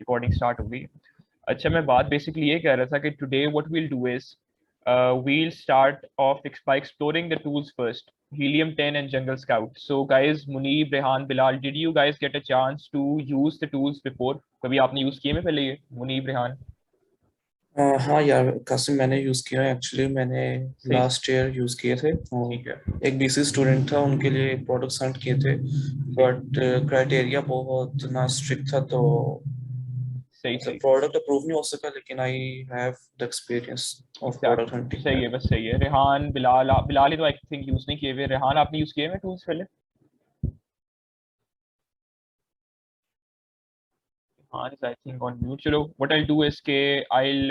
Recording start हो गई। अच्छा, मैं बात बेसिकली ये कह रहा था कि today what we'll do is we'll start off by exploring the tools first. Helium 10 and Jungle Scout. So guys, Muneeb, Rehan, Bilal, did you guys get a chance to use the tools before? कभी आपने use किए में पहले ये मुनीब रेहान? हाँ यार कासिम, मैंने use किया है। एक्चुअली मैंने सही। लास्ट ईयर यूज़ किए थे ठीक है। और एक बीसी स्टूडेंट था, उनके लिए प्रोडक्ट्स हंट किए थे। सही बट क्राइटेरिया बहुत ना स्ट्रिक्ट था, तो सही मतलब सही। प्रोडक्ट अप्रूव नहीं हो सका। लेकिन I have the experience of product exactly hunting सही है, यार। बस सही है। रेहान, बिलाल, बिलाल ही तो आई थिंक यूज नहीं किए हुए। रेहान, आपने यूज किए हुए टूल्स पहले? हाँ, is I think on mute. चलो, व्हाट आई डू इज के आई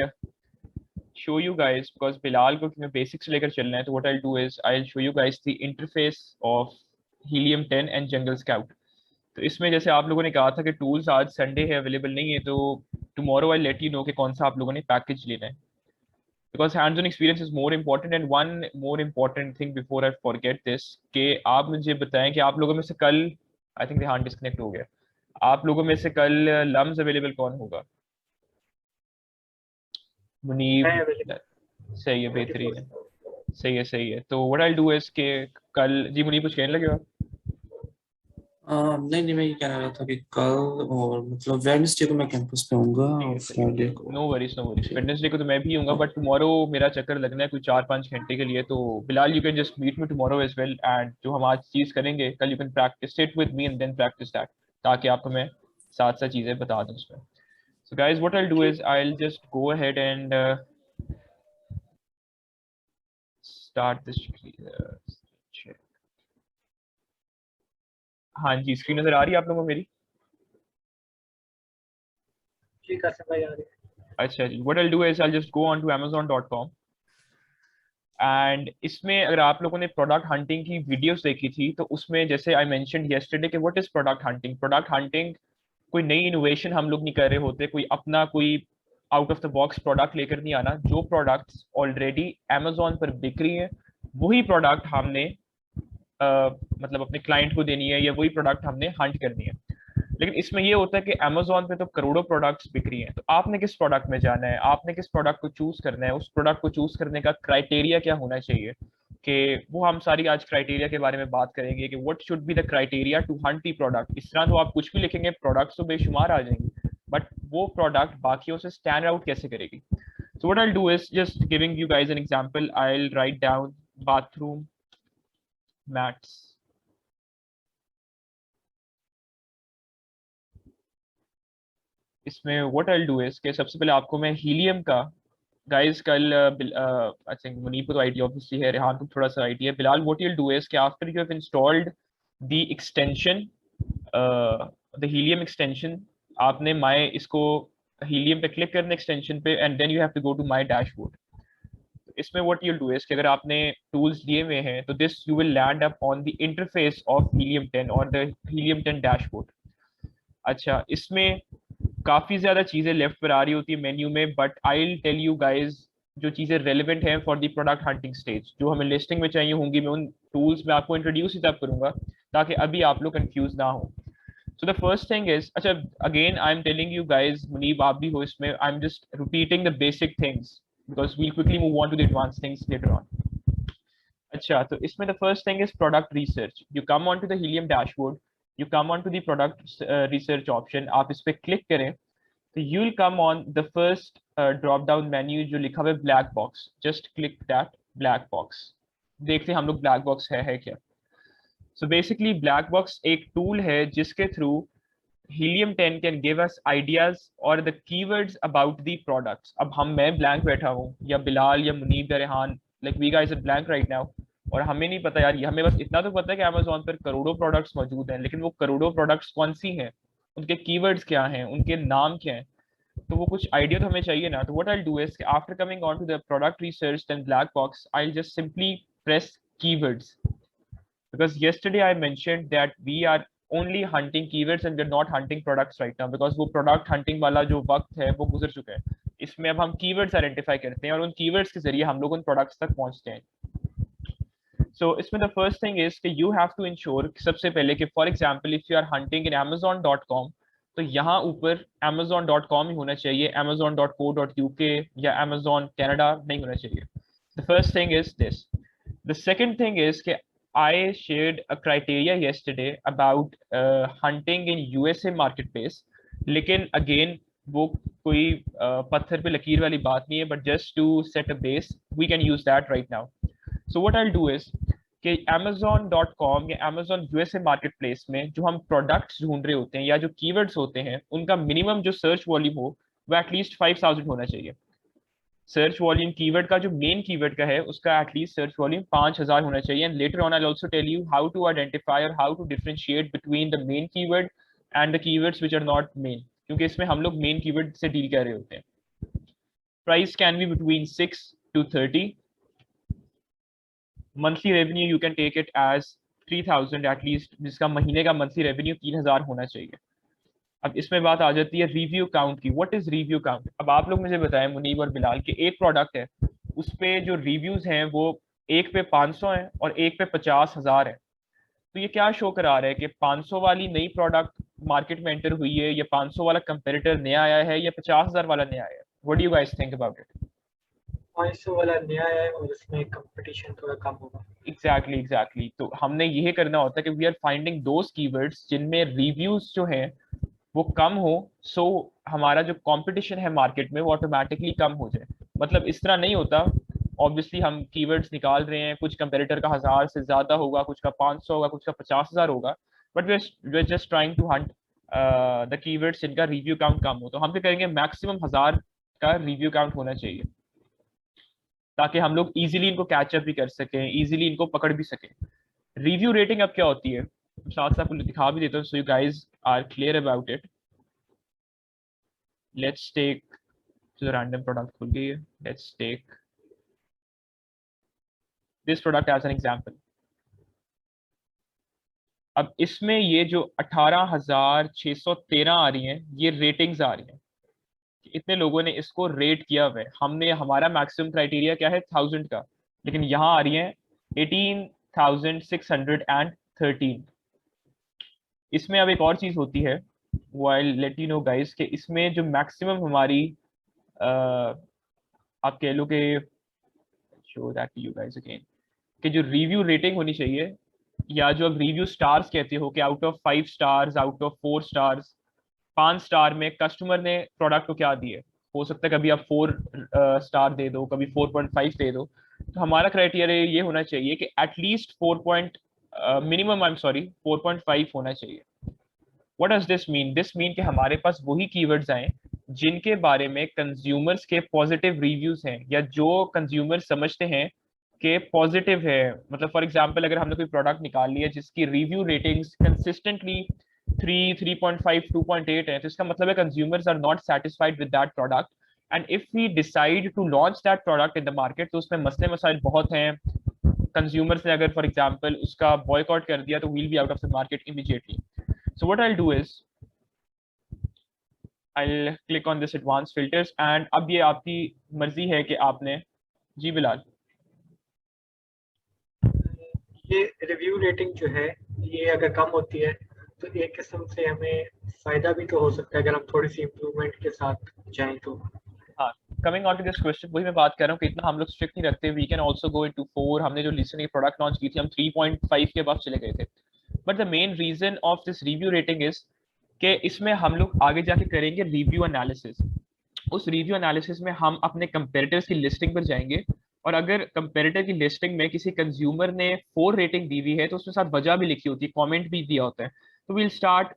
show you guys because Bilal को मैं बेसिक्स लेकर चलना है, तो what I'll do is I'll show you guys the interface of Helium 10 and Jungle Scout. तो इसमें जैसे आप लोगों ने कहा था कि टूल्स आज संडे है अवेलेबल नहीं है, तो tomorrow I let you no कि कौन सा आप लोगों ने पैकेज लेना है, because hands on experience is more important. And one more important thing before I forget this, कि आप मुझे बताएं कि आप लोगों में से कल, आई थिंक ध्यान डिस्कनेक्ट हो गया, आप लोगों में से कल लम्स अवेलेबल कौन होगा? मैं मुनीब? अवेलेबल सही है, 24 बेहतरीन है। सही है सही है। तो व्हाट आई डू इज के कल, जी मुनीब कुछ कहने लगे हो आप? नहीं नहीं, मैं ये कहना रहा था कि कल और मतलब वेडनेसडे को मैं कैंपस पे होऊंगा ठीक है और सही है। फ्राइडे को। No worries no worries. ठीक। वेडनेसडे को तो मैं भी हूँगा, बट टुमारो मेरा चक्कर लगना है कोई 4-5 घंटे के लिए। तो Bilal, you can just meet me tomorrow as well, and जो हम आज चीज करेंगे कल, you can practise it with me and then practise that, ताकि आपको मैं साथ साथ चीजें बता दूं उसमें। So guys, what I do ठीक। Is I just go ahead and start this. हाँ जी, स्क्रीन नजर आ रही है आप लोगों को मेरी? ठीक है सब भाई आ रही है। अच्छा जी, what I do is I just go on to amazon.com, and इसमें अगर आप लोगों ने प्रोडक्ट हंटिंग की वीडियोस देखी थी, तो उसमें जैसे आई मेंशनड यस्टरडे कि what is product hunting. Product hunting कोई नई इनोवेशन हम लोग नहीं कर रहे होते, कोई अपना कोई out of the box product लेकर नहीं आना। जो प्रोडक्ट्स ऑलरेडी अमेजोन पर बिक रही है, वही प्रोडक्ट हमने मतलब अपने क्लाइंट को देनी है, या वही प्रोडक्ट हमने हंट करनी है। लेकिन इसमें ये होता है कि अमेजोन पे तो करोड़ों प्रोडक्ट्स बिक रही हैं, तो आपने किस प्रोडक्ट में जाना है, आपने किस प्रोडक्ट को चूज करना है, उस प्रोडक्ट को चूज करने का क्राइटेरिया क्या होना चाहिए, कि वो हम सारी आज क्राइटेरिया के बारे में बात करेंगे कि what should be the criteria to hunt the product. इस तरह तो आप कुछ भी लिखेंगे, प्रोडक्ट्स तो बेशुमार आ जाएंगे, बट वो प्रोडक्ट बाकियों से स्टैंड आउट कैसे करेगी। सो what I do is just giving you guys an example. I write down bathroom mats. इसमें व्हाट आई डू इज कि सबसे पहले आपको मैं हीलियम का, गाइस कल आई थिंक मुनीब को तो आईडिया ऑब्वियसली है, रेहान को थोड़ा सा आईडिया है। Bilal, what you do is कि after you have installed the extension, the Helium extension, आपने माय इसको हीलियम पे क्लिक करना एक्सटेंशन पे, and then you have to go to my dashboard. इसमें व्हाट यू डू इज कि अगर आपने टूल्स दिए हुए हैं, तो this you will land up on the interface of Helium 10 और द हीलियम 10 डैशबोर्ड। अच्छा, इसमें काफी ज्यादा चीजें लेफ्ट पर आ रही होती है मेन्यू में, but I will tell you guys जो चीजें रेलिवेंट हैं for the product hunting stage, जो हमें लिस्टिंग में चाहिए होंगी, मैं उन टूल्स में आपको इंट्रोड्यूस ही तब करूंगा ताकि अभी आप लोग कंफ्यूज ना हो। So the first thing is, अच्छा again I am telling you guys, Munib आप भी हो इसमें, I am just repeating the basic things because we'll quickly move on to the advance things later on. अच्छा, तो इसमें the first thing is product research. You come on to the Helium dashboard, you come on to the product research option, आप इस पर click करें, तो you will come on the first drop down menu जो लिखा हुआ है black box, just click that black box. देखते हैं हम लोग ब्लैक बॉक्स है क्या। सो बेसिकली ब्लैक बॉक्स एक टूल है जिसके through Helium 10 can give us ideas और the keywords about the products. अब मैं ब्लैंक बैठा हूँ, या बिलाल या मुनीब या Rehan, like we guys are blank right now, और हमें नहीं पता यार, हमें बस इतना तो पता है कि अमेजोन पर करोड़ों प्रोडक्ट्स मौजूद हैं, लेकिन वो करोड़ों प्रोडक्ट्स कौन सी हैं, उनके कीवर्ड्स क्या हैं, उनके नाम क्या हैं, तो वो कुछ आइडिया तो हमें चाहिए ना। तो what I do is after coming on to the product research then black box, I just simply press keywords, because yesterday I mentioned that we are only hunting keywords and we're not hunting products right now, because वो product hunting वाला जो वक्त है वो गुजर चुका है। इसमें अब हम keywords identify करते हैं और उन keywords के जरिए हम लोग उन products तक पहुंचते हैं। So इसमें the first thing is कि you have to ensure सबसे पहले कि for example if you are hunting in amazon.com, तो यहाँ ऊपर amazon.com ही होना चाहिए, amazon.co.uk या amazon Canada नहीं होना चाहिए. The first thing is this. The second thing is कि I shared a criteria yesterday about hunting in USA marketplace. लेकिन again वो कोई पत्थर पे लकीर वाली बात नहीं है, but just to set a base, we can use that right now. So what I'll do is कि amazon.com या amazon USA marketplace में जो हम प्रोडक्ट्स ढूंढ रहे होते हैं या जो कीवर्ड्स होते हैं उनका मिनिमम जो सर्च वॉल्यूम हो वो एटलीस्ट 5000 होना चाहिए. सर्च वॉल्यूम कीवर्ड का जो मेन कीवर्ड का है उसका एटलीस्ट सर्च वॉल्यूम 5000 होना चाहिए. And later on I will also tell you how to identify और how to differentiate between the main keyword and the keywords which are not main, क्योंकि इसमें हम लोग मेन कीवर्ड से डील कर रहे होते हैं. Price can be between 6 to 30. Monthly revenue you can take it as 3000 at least, जिसका महीने का मंथली रेवेन्यू 3000 होना चाहिए. अब इसमें बात आ जाती है रिव्यू काउंट की. What is review count? अब आप लोग मुझे बताएं मुनीब और बिलाल कि एक प्रोडक्ट है उस पे जो रिव्यूज हैं वो एक पे 500 हैं और एक पे 50,000 है. तो ये क्या शो करा रहा है कि 500 वाली नई प्रोडक्ट मार्केट में एंटर हुई है, या 500 वाला कंपेरेटर नया आया है, या 50,000 वाला नया आया है? What do you guys think about it? 500 वाला नया है और उसमें कंपटीशन थोड़ा कम होगा. एग्जैक्टली. तो हमने यही करना होता है कि we are finding those keywords जिनमें रिव्यूज जो हैं वो कम हो, सो हमारा जो कंपटीशन है मार्केट में वो ऑटोमेटिकली कम हो जाए. मतलब इस तरह नहीं होता. ऑब्वियसली हम कीवर्ड्स निकाल रहे हैं, कुछ कंपेरेटर का 1000 से ज्यादा होगा, कुछ का 500 होगा, कुछ का 50,000 होगा, but we are just trying to hunt the keywords जिनका रिव्यू काउंट कम हो. तो हम क्या करेंगे, मैक्सिमम 1000 का रिव्यू काउंट होना चाहिए ताकि हम लोग इजीली इनको कैचअप भी कर सकें, इजीली इनको पकड़ भी सकें. रिव्यू रेटिंग अब क्या होती है साथ साथ आपको दिखा भी देता हूँ, so you guys are clear about it. Let's take जो रैंडम प्रोडक्ट खुल गई है, let's take this product as an example. अब इसमें ये जो 18,613 आ रही हैं ये रेटिंग्स आ रही हैं. इतने लोगों ने इसको रेट किया हुआ है. हमने हमारा मैक्सिमम क्राइटेरिया क्या है 1000 का, लेकिन यहाँ आ रही है 18,613. इसमें अब एक और चीज होती है, वो आई लेट यू नो गाइस, कि इसमें जो मैक्सिमम हमारी आप कह लो कि show that you guys again कि जो रिव्यू रेटिंग होनी चाहिए, या जो अब रिव्यू स्टार्स कहते हो कि out of 5 stars, out of 4 stars, 5 star में कस्टमर ने प्रोडक्ट को क्या दिए, हो सकता है कभी आप 4 स्टार दे दो, कभी 4.5 दे दो. तो हमारा क्राइटेरिया ये होना चाहिए कि एटलीस्ट 4.5 होना चाहिए. What does this mean? This mean कि हमारे पास वही कीवर्ड्स आए जिनके बारे में कंज्यूमर्स के पॉजिटिव रिव्यूज हैं, या जो कंज्यूमर समझते हैं कि पॉजिटिव है. मतलब फॉर एग्जांपल अगर हमने कोई प्रोडक्ट निकाल लिया जिसकी रिव्यू रेटिंग्स कंसिस्टेंटली 3, 3.5, 2.8 है, तो इसका मतलब है consumers are not satisfied with that product. And if we decide to launch that product in the market, तो उसमें मसले मसाइल बहुत हैं. कंज्यूमर्स ने अगर फॉर एग्जांपल उसका बॉयकॉट कर दिया तो we'll be out of the market immediately. So what I will do is I will click on this advance filters. And अब ये आपकी मर्जी है कि आपने, जी बिलाल, ये रिव्यू रेटिंग जो है ये अगर कम होती है तो एक किस्म से हमें फायदा भी तो हो सकता है अगर हम थोड़ी सी इम्प्रूवमेंट के साथ जाएं तो. हाँ, coming on to this question, वही मैं बात कर रहा हूँ कि इतना हम लोग स्ट्रिक्ट नहीं रखते. We can also go into 4. हमने जो रिसेंटली प्रोडक्ट लॉन्च की थी हम 3.5 के बाद चले गए थे. But the main reason of this review rating is कि इसमें हम लोग आगे जाके करेंगे रिव्यू एनालिसिस. उस रिव्यू एनालिसिस में हम अपने कंपेरेटर्स की लिस्टिंग पर जाएंगे, और अगर कंपेरेटर की लिस्टिंग में किसी कंज्यूमर ने 4 रेटिंग दी हुई है तो उसमें साथ वजह भी लिखी होती है, कमेंट भी दिया होता है. तो वील स्टार्ट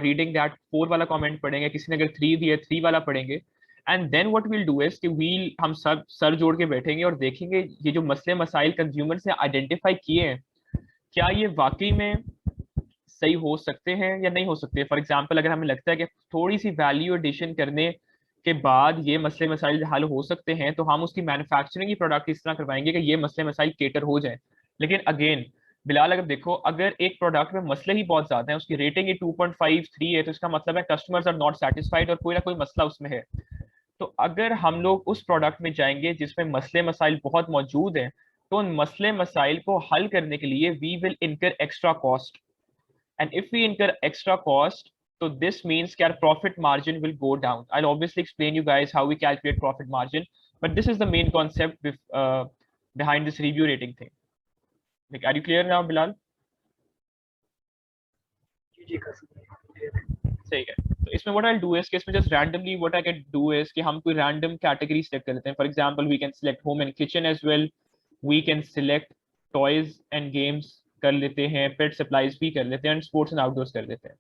रीडिंग दैट 4 वाला कमेंट पढ़ेंगे, किसी ने अगर 3 दिया 3 वाला पढ़ेंगे. And then what we'll do is कि हम सब सर जोड़ के बैठेंगे और देखेंगे ये जो मसले मसाइल कंज्यूमर से आइडेंटिफाई किए हैं क्या ये वाकई में सही हो सकते हैं या नहीं हो सकते. फॉर एग्जाम्पल अगर हमें लगता है कि थोड़ी सी वैल्यू एडिशन करने के बाद ये मसले मसाइल हल हो सकते हैं, तो हम उसकी मैन्युफैक्चरिंग की प्रोडक्ट इस तरह करवाएंगे कि ये मसले मसाइल केटर हो जाए. लेकिन अगेन बिलाल, अगर देखो अगर एक प्रोडक्ट में मसले ही बहुत ज्यादा हैं, उसकी रेटिंग ही 2.5, 3 है, तो इसका मतलब है कस्टमर्स आर नॉट सेटिस्फाइड और कोई ना कोई मसला उसमें है. तो अगर हम लोग उस प्रोडक्ट में जाएंगे जिसमें मसले मसाइल बहुत मौजूद हैं, तो उन मसले मसाइल को हल करने के लिए we will incur extra cost. And if we incur extra cost, So this means that profit margin will go down. I'll obviously explain you guys how we calculate profit margin, but this is the main concept behind this review rating thing. Like, are you clear now, Bilal? जी कर सकते हैं। सही है। तो इसमें what I'll do is कि इसमें just randomly what I can do is कि हम कोई random category select कर लेते हैं. For example, we can select home and kitchen as well. We can select toys and games कर लेते हैं, pet supplies भी कर लेते हैं, and sports and outdoors कर लेते हैं.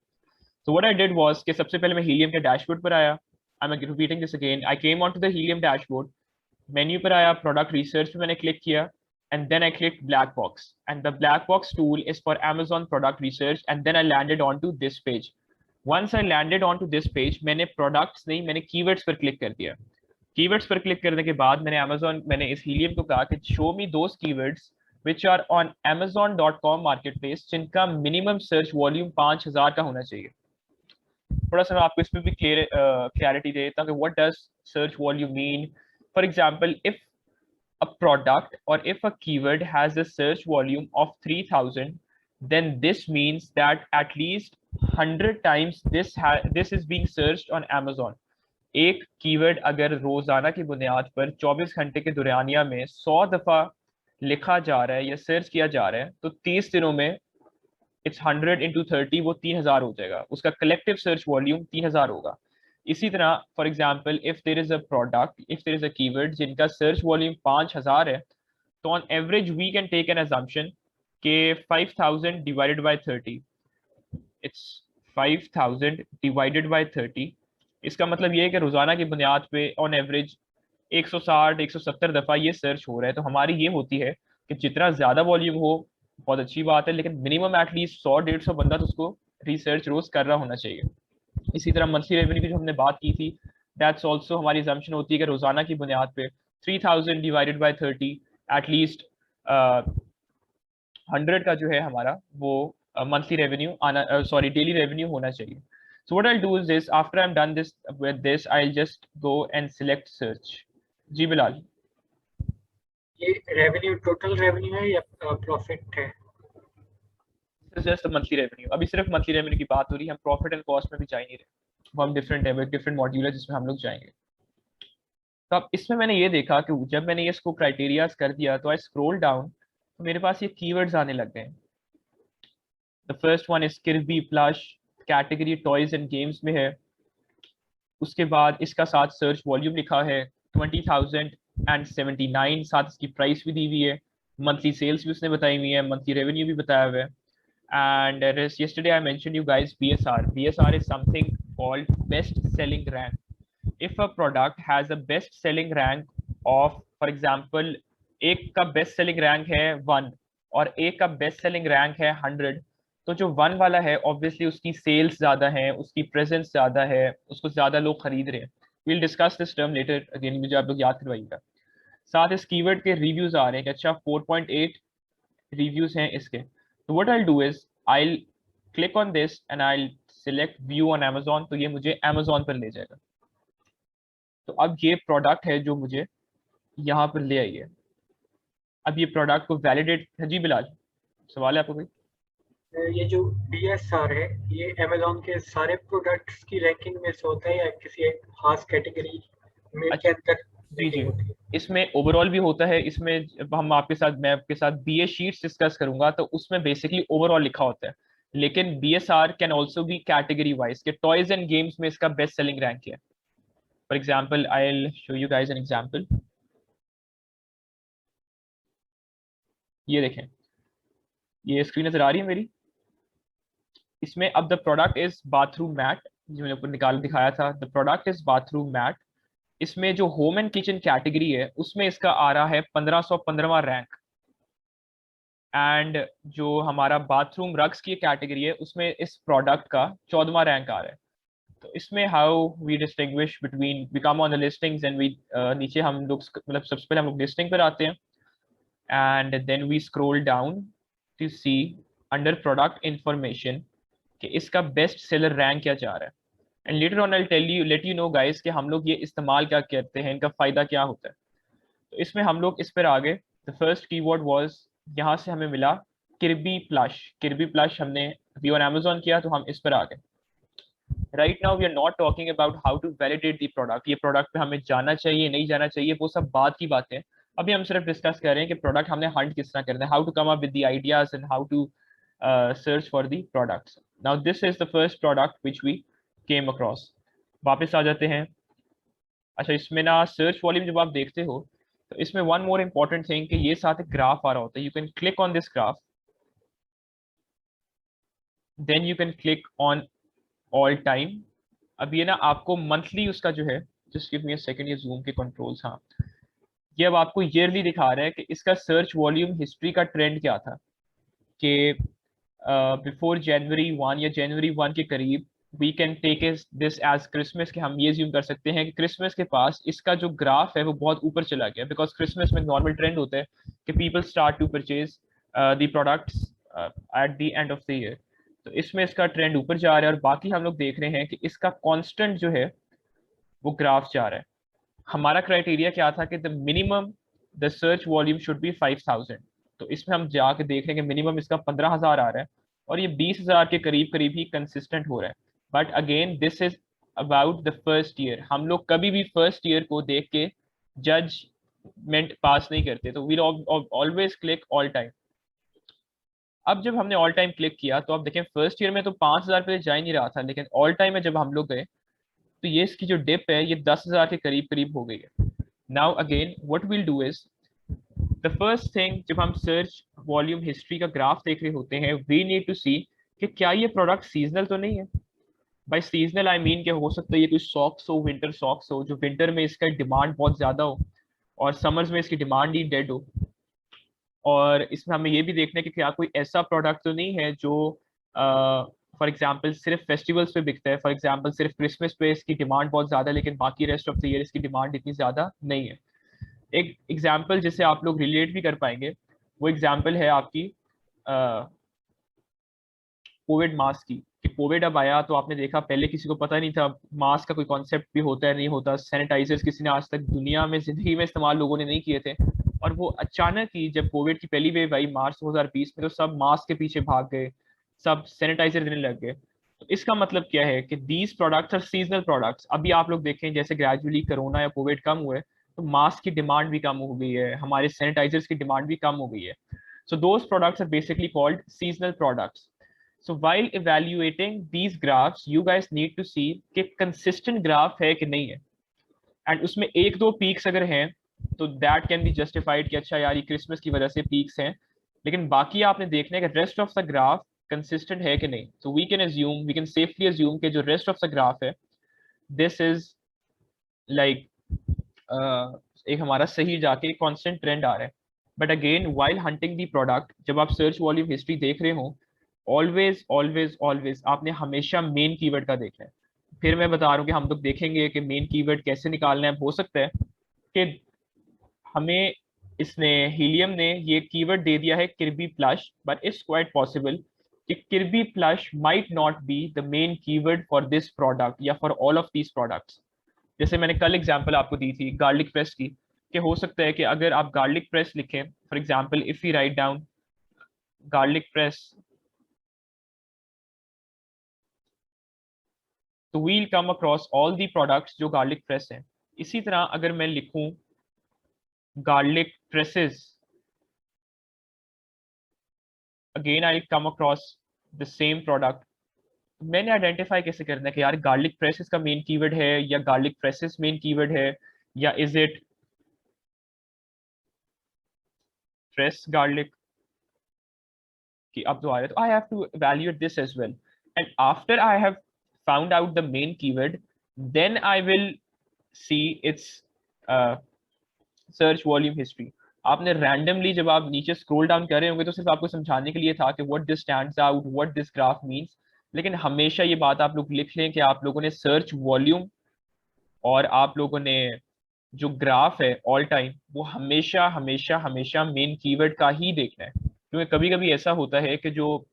So what I did was कि सबसे पहले मैं Helium के dashboard पर आया. I'm repeating this again. I came onto the Helium dashboard. Menu पर आया, product research पे मैंने click किया, and then I clicked black box. And the black box tool is for Amazon product research, and then I landed onto this page. Once I landed onto this page, मैंने products नहीं, मैंने keywords पर click कर दिया. Keywords पर click करने के बाद मैंने इस Helium को कहा कि show me those keywords which are on Amazon.com marketplace जिनका minimum search volume 5000 का होना चाहिए. थोड़ा सा मैं आपको इसमें भी clarity दे देता हूँ कि what does search volume mean. For example, if a product or if a keyword has a search volume of 3000, then this means that at least 100 times this is being searched on Amazon. एक keyword अगर रोजाना की बुनियाद पर 24 घंटे के दौरानिया में 100 दफा लिखा जा रहा है या सर्च किया जा रहा है तो 30 दिनों में इट्स 100 into 30 वो 3000 हो जाएगा. उसका कलेक्टिव सर्च वॉल्यूम 3000 होगा. इसी तरह for example if there is a product, if there is a keyword जिनका सर्च वॉल्यूम 5000 है, तो on average we can take an assumption के 5000 divided by 30, it's 5000 divided by 30. इसका मतलब ये है कि रोजाना की बुनियाद पे ऑन एवरेज 160-170 दफा ये सर्च हो रहा है. तो हमारी ये होती है कि जितना ज्यादा वॉल्यूम हो बहुत अच्छी बात है, लेकिन मिनिमम एटलीस्ट 100-150 बंदा तो उसको रिसर्च रोज कर रहा होना चाहिए. इसी तरह मंथली रेवेन्यू की जो हमने बात की थी, दैट्स ऑल्सो हमारी assumption होती है कि रोजाना की बुनियाद पे 3000 डिवाइडेड बाय 30 एटलीस्ट 100 का जो है हमारा वो मंथली रेवेन्यू आना, सॉरी डेली रेवेन्यू होना चाहिए. So what I'll do is this, after I'm done this with this, I'll just go and select search. जी बिलाल. ये रेवेन्यू टोटल रेवेन्यू है या प्रॉफिट है? Just monthly revenue. अभी सिर्फ मंथली रेवेन्यू की बात हो रही है, हम प्रॉफिट एंड कॉस्ट में भी जा नहीं रहे. वो हम डिफरेंट मॉड्यूल है जिसमें हम लोग जाएंगे. तो अब इसमें मैंने ये देखा कि जब मैंने इसको क्राइटेरियाज कर दिया तो आई स्क्रॉल डाउन तो मेरे पास ये कीवर्ड्स आने लग गए. The first one is किर्बी plush, category toys and games में है. उसके बाद इसका साथ सर्च वॉल्यूम लिखा है 20,079, साथ इसकी प्राइस भी दी हुई है, मंथली सेल्स भी उसने बताई हुई है, मंथली रेवेन्यू भी बताया हुआ है. And yesterday I mentioned you guys BSR. BSR is something called best selling rank. If a product has a best selling rank of, for example, एक का best selling rank है 1 और एक का best selling rank है 100, तो जो 1 वाला है obviously उसकी sales ज़्यादा है, उसकी presence ज़्यादा है, उसको ज़्यादा लोग खरीद रहे हैं. We'll discuss this term later again, मुझे आप लोग याद करवाइएगा. साथ इस कीवर्ड के रिव्यूज आ रहे हैं कि अच्छा 4.8 रिव्यूज हैं इसके. तो what I'll do is I'll click on this and I'll select view on Amazon. तो ये मुझे Amazon पर ले जाएगा. तो अब ये प्रोडक्ट है जो मुझे यहाँ पर ले आई है. अब ये प्रोडक्ट को वैलिडेट. जी बिलाल, सवाल है आपको कोई? ये जो BSR है ये Amazon के सारे प्रोडक्ट्स की रैंकिंग में से होता है या किसी एक खास कैटेगरी में के अंदर? जी जी, इसमें ओवरऑल भी होता है. इसमें मैं आपके साथ BA शीट्स डिस्कस करूंगा तो उसमें बेसिकली ओवरऑल लिखा होता है, लेकिन BSR can also be category wise के टॉयज एंड गेम्स में इसका बेस्ट सेलिंग रैंक है. For example I will show you guys an example. ये देखें, ये स्क्रीन नजर आ रही है मेरी. इसमें अब the product is bathroom mat, जो मैंने ऊपर निकाल दिखाया था. The product is bathroom mat. इसमें जो होम एंड किचन कैटेगरी है उसमें इसका आ रहा है 1515वां रैंक. एंड जो हमारा बाथरूम रग्स की कैटेगरी है उसमें इस प्रोडक्ट का 14वां रैंक आ रहा है. तो इसमें how we distinguish between, we come on the listings and we, नीचे हम लोग मतलब सबसे पहले हम लोग लिस्टिंग पर आते हैं and then we scroll down to see under product information कि इसका बेस्ट सेलर रैंक क्या जा रहा है. And later on I let you know guys कि हम लोग ये इस्तेमाल क्या करते हैं, इनका फायदा क्या होता है. तो इसमें हम लोग इस पर आ गए. द फर्स्ट कीवर्ड वाज, यहाँ से हमें मिला किर्बी प्लश. किर्बी प्लश हमने व्यू ऑन Amazon किया तो हम इस पर आ गए. Right now we are not talking about how to validate the product, ये प्रोडक्ट पे हमें जाना चाहिए नहीं जाना चाहिए, वो सब बात की बातें। अभी हम सिर्फ डिस्कस कर रहे हैं कि प्रोडक्ट हमने हंट किस तरह करना है, how to come up with the ideas and how to search for the products. Now this is the first product which we came across. वापस आ जाते हैं। अच्छा, इसमें ना सर्च वॉल्यूम जब आप देखते हो तो इसमें वन मोर इम्पॉर्टेंट थिंग कि ये साथ एक ग्राफ आ रहा होता है, you can click on this graph, then you can click on all time. अब ये ना आपको मंथली उसका जो है, just give me a second, ये जूम के कंट्रोल्स, हाँ, ये अब आपको ईयरली दिखा रहा है कि इसका सर्च वॉल्यूम हिस्ट्री का ट्रेंड क्या था कि बिफोर जनवरी 1 या जनवरी 1 के करीब we can take this as Christmas, कि हम ये ज्यूम कर सकते हैं कि क्रिसमस के पास इसका जो ग्राफ है वो बहुत ऊपर चला गया, बिकॉज क्रिसमस में नॉर्मल ट्रेंड होता है कि people start to purchase the products at the end of the year. तो इसमें इसका ट्रेंड ऊपर जा रहा है और बाकी हम लोग देख रहे हैं कि इसका कांस्टेंट जो है वो ग्राफ जा रहा है। हमारा क्राइटेरिया क्या था कि the minimum the search volume should be 5000, तो इसमें हम जाके देख रहे हैं कि मिनिमम इसका 15,000 आ रहा है और ये 20,000 के करीब करीब ही कंसिस्टेंट हो रहा है। But again this is about the first year, हम लोग कभी भी फर्स्ट ईयर को देख के जजमेंट पास नहीं करते, तो we always click all time. अब जब हमने ऑल टाइम क्लिक किया तो आप देखें फर्स्ट ईयर में तो 5,000 पे जा ही नहीं रहा था, लेकिन ऑल टाइम में जब हम लोग गए तो ये इसकी जो डिप है ये 10,000 के करीब करीब हो गई है। Now again what will do is the first thing, जब हम सर्च वॉल्यूम हिस्ट्री का ग्राफ देख रहे होते हैं, वी नीड टू सी कि क्या ये प्रोडक्ट सीजनल तो नहीं है। बाय सीजनल आई मीन कि हो सकता है ये कोई सॉक्स हो, विंटर सॉक्स हो, जो विंटर में इसका डिमांड बहुत ज्यादा हो और समर्स में इसकी डिमांड ही डेड हो। और इसमें हमें ये भी देखना है कि क्या कोई ऐसा प्रोडक्ट तो नहीं है जो फॉर एग्जाम्पल सिर्फ फेस्टिवल्स पे बिकता है, फॉर एग्जाम्पल सिर्फ क्रिसमस पे इसकी डिमांड बहुत ज़्यादा है लेकिन बाकी रेस्ट ऑफ द ईयर इसकी डिमांड इतनी ज़्यादा नहीं है। एक एग्जाम्पल जिससे आप लोग रिलेट भी कर पाएंगे वो एग्जाम्पल है आपकी कोविड मास्क की। कि कोविड अब आया तो आपने देखा पहले किसी को पता नहीं था मास्क का कोई कॉन्सेप्ट भी होता है नहीं होता, सैनिटाइजर्स किसी ने आज तक दुनिया में जिंदगी में इस्तेमाल लोगों ने नहीं किए थे, और वो अचानक ही जब कोविड की पहली वेव आई मार्च 2020 में तो सब मास्क के पीछे भाग गए, सब सैनिटाइजर देने लग गए। तो इसका मतलब क्या है कि these products are seasonal products. अभी आप लोग देखें जैसे ग्रेजुअली कोरोना या कोविड कम हुए तो मास्क की डिमांड भी कम हो गई है, हमारे सैनिटाइजर्स की डिमांड भी कम हो गई है। So those products are basically called seasonal products. So while evaluating these graphs, you guys need to see कि consistent graph है कि नहीं है, and उसमें एक दो peaks अगर हैं तो that can be justified कि अच्छा यार ये क्रिसमस की वजह से peaks हैं, लेकिन बाकी आपने देखना है कि rest of the graph consistent है कि नहीं। So we can safely assume कि जो rest of the graph है this is like एक हमारा सही जाके constant trend आ रहा है। But again while hunting the product, जब आप search volume history देख रहे हो ऑलवेज ऑलवेज ऑलवेज आपने हमेशा मेन कीवर्ड का देखना है। फिर मैं बता रहा हूँ कि हम लोग देखेंगे कि मेन कीवर्ड कैसे निकालना है। हो सकता है कि हमें इसने हीलियम ने ये कीवर्ड दे दिया है Kirby plush, but it's quite possible कि Kirby plush might not be the main keyword for this product या for all of these products. जैसे मैंने कल एग्जांपल आपको दी थी गार्लिक प्रेस की, कि हो सकता है कि अगर आप गार्लिक प्रेस लिखें, for example if you write down garlic press, तो we'll come across all the products जो गार्लिक प्रेस हैं। इसी तरह अगर मैं लिखूं garlic presses, again I come across the same product. मैंने आइडेंटिफाई कैसे करना है कि यार गार्लिक प्रेसेस का मेन कीवर्ड है या गार्लिक प्रेसेस मेन कीवर्ड है या इज इट प्रेस गार्लिक कि अब तो आ रहा है। तो I have to evaluate this as well, and after I have found out the main keyword, then I will see its search volume history। आपने randomly जब आप नीचे स्क्रॉल डाउन कर रहे होंगे तो सिर्फ आपको समझाने के लिए था कि what this stands out, what this graph means, लेकिन हमेशा ये बात आप लोग लिख लें कि आप लोगों ने सर्च वॉल्यूम और आप लोगों ने जो ग्राफ है ऑल टाइम वो हमेशा हमेशा हमेशा मेन कीवर्ड का ही देखना है। क्योंकि कभी कभी ऐसा होता है कि जो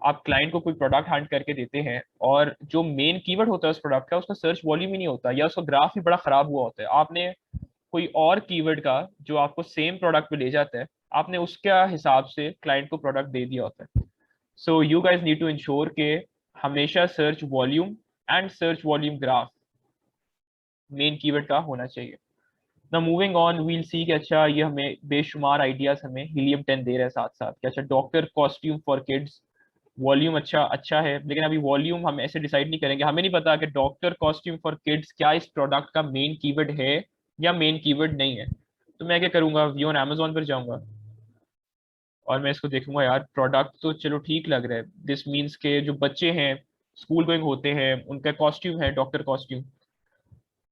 आप क्लाइंट को कोई प्रोडक्ट हंट करके देते हैं और जो मेन कीवर्ड होता है उस प्रोडक्ट का उसका सर्च वॉल्यूम ही नहीं होता या उसका ग्राफ ही बड़ा खराब हुआ होता है, आपने कोई और कीवर्ड का जो आपको सेम प्रोडक्ट पे ले जाता है आपने उसके हिसाब से क्लाइंट को प्रोडक्ट दे दिया होता है। So you guys need to ensure के हमेशा search volume and search volume graph main keyword का होना चाहिए। ना मूविंग ऑन वील सी कि अच्छा ये हमें बेशुमार आइडियाज हमें हीलियम 10 दे रहा है साथ साथ कि अच्छा doctor costume for kids volume अच्छा अच्छा है, लेकिन अभी वॉल्यूम हम ऐसे डिसाइड नहीं करेंगे, हमें नहीं पता कि डॉक्टर कॉस्ट्यूम फॉर किड्स क्या इस प्रोडक्ट का मेन कीवर्ड है या मेन कीवर्ड नहीं है। तो मैं क्या करूंगा, व्यू ऑन अमेजोन पर जाऊंगा और मैं इसको देखूंगा, यार प्रोडक्ट तो चलो ठीक लग रहा है, दिस मीन्स के जो बच्चे हैं स्कूल गोइंग होते हैं उनका कॉस्ट्यूम है doctor costume.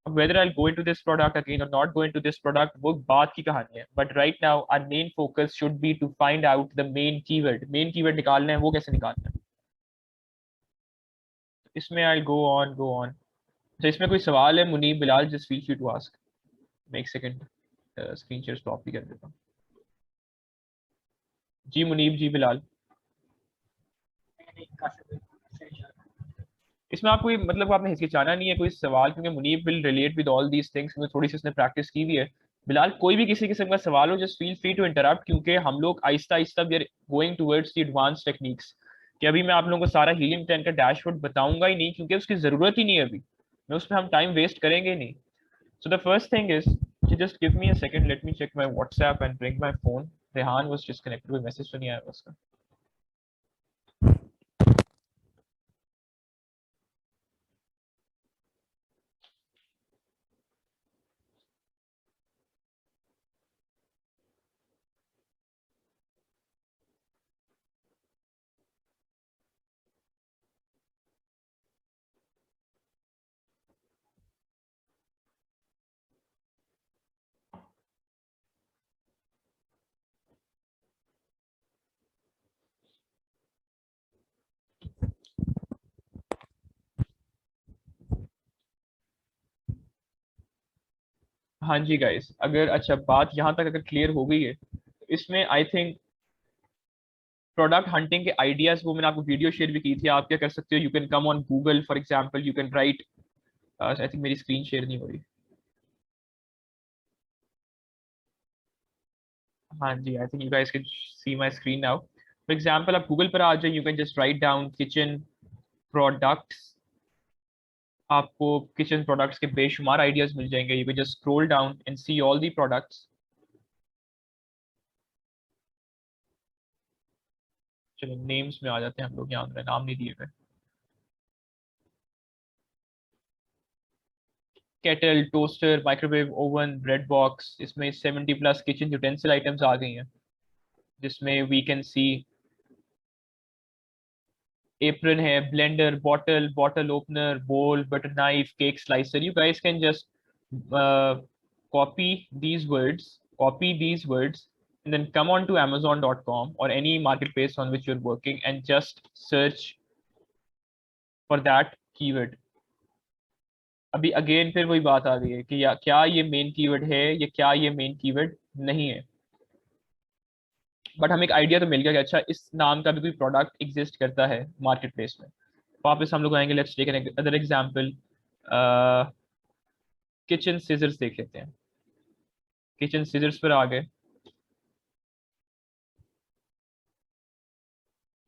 whether I'll go into this product again or not go into this product वो बात की कहानी है, but right now our main focus should be to find out the main keyword निकालना है, वो कैसे निकालना है। इसमें I'll go on। तो इसमें कोई सवाल है Munib Bilal, just feel free to ask। मैं एक सेकंड स्क्रीन शेयर स्टॉप भी कर देता हूँ। जी मुनीब, जी बिलाल। नहीं, काफी सही जा रहा है। इसमें आपको मतलब आपने हिचकिचाना नहीं है कोई सवाल, क्योंकि Munib will relate with all these things, क्योंकि थोड़ी सी उसने प्रैक्टिस की भी है। बिलाल कोई भी किसी किस्म का सवाल हो just feel free to interrupt, क्योंकि हम लोग आहिस्ता आहिस्ता we are going towards the advance techniques. कि अभी मैं आप लोगों को सारा हीलियम 10 का डैशबोर्ड बताऊंगा ही नहीं, क्योंकि उसकी जरूरत ही नहीं है अभी, मैं उसमें हम टाइम वेस्ट करेंगे ही नहीं। So the first thing is just give me a second, let me check my WhatsApp and bring my phone. Rehan was disconnected, कोई मैसेज तो नहीं आया उसका। हाँ जी गाइस, अगर अच्छा बात यहाँ तक अगर क्लियर हो गई है तो इसमें आई थिंक प्रोडक्ट हंटिंग के आइडियाज वो मैंने आपको वीडियो शेयर भी की थी, आप क्या कर सकते हो, you can come on Google for example, you can write. I think मेरी स्क्रीन शेयर नहीं हो रही। हाँ जी, I think you guys can see my screen now. For example आप गूगल पर आ जाए, you can just write down kitchen products, आपको किचन प्रोडक्ट्स के बेशुमार आइडियाज मिल जाएंगे। You can just scroll down and see all the products. चलो नेम्स में आ जाते हैं हम लोग, यहाँ नाम नहीं दिए हुए। Kettle, toaster, microwave oven, bread box, इसमें 70 प्लस किचन यूटेंसिल आइटम्स आ गई हैं, जिसमें वी कैन सी एप्रन है, ब्लेंडर, बॉटल, बॉटल ओपनर, बोल, butter knife, cake slicer. You guys can just copy these words, and then come on to Amazon.com or any marketplace on which you're working and just search for that keyword। अभी again फिर वही बात आ गई है कि या क्या ये मेन कीवर्ड है या क्या ये मेन कीवर्ड नहीं है, बट हमें एक आइडिया तो मिल गया कि अच्छा इस नाम का भी कोई प्रोडक्ट एग्जिस्ट करता है मार्केट प्लेस में। वापस हम लोग आएंगे, let's take another example, kitchen scissors देख लेते हैं। किचन सीजर्स पर आ गए,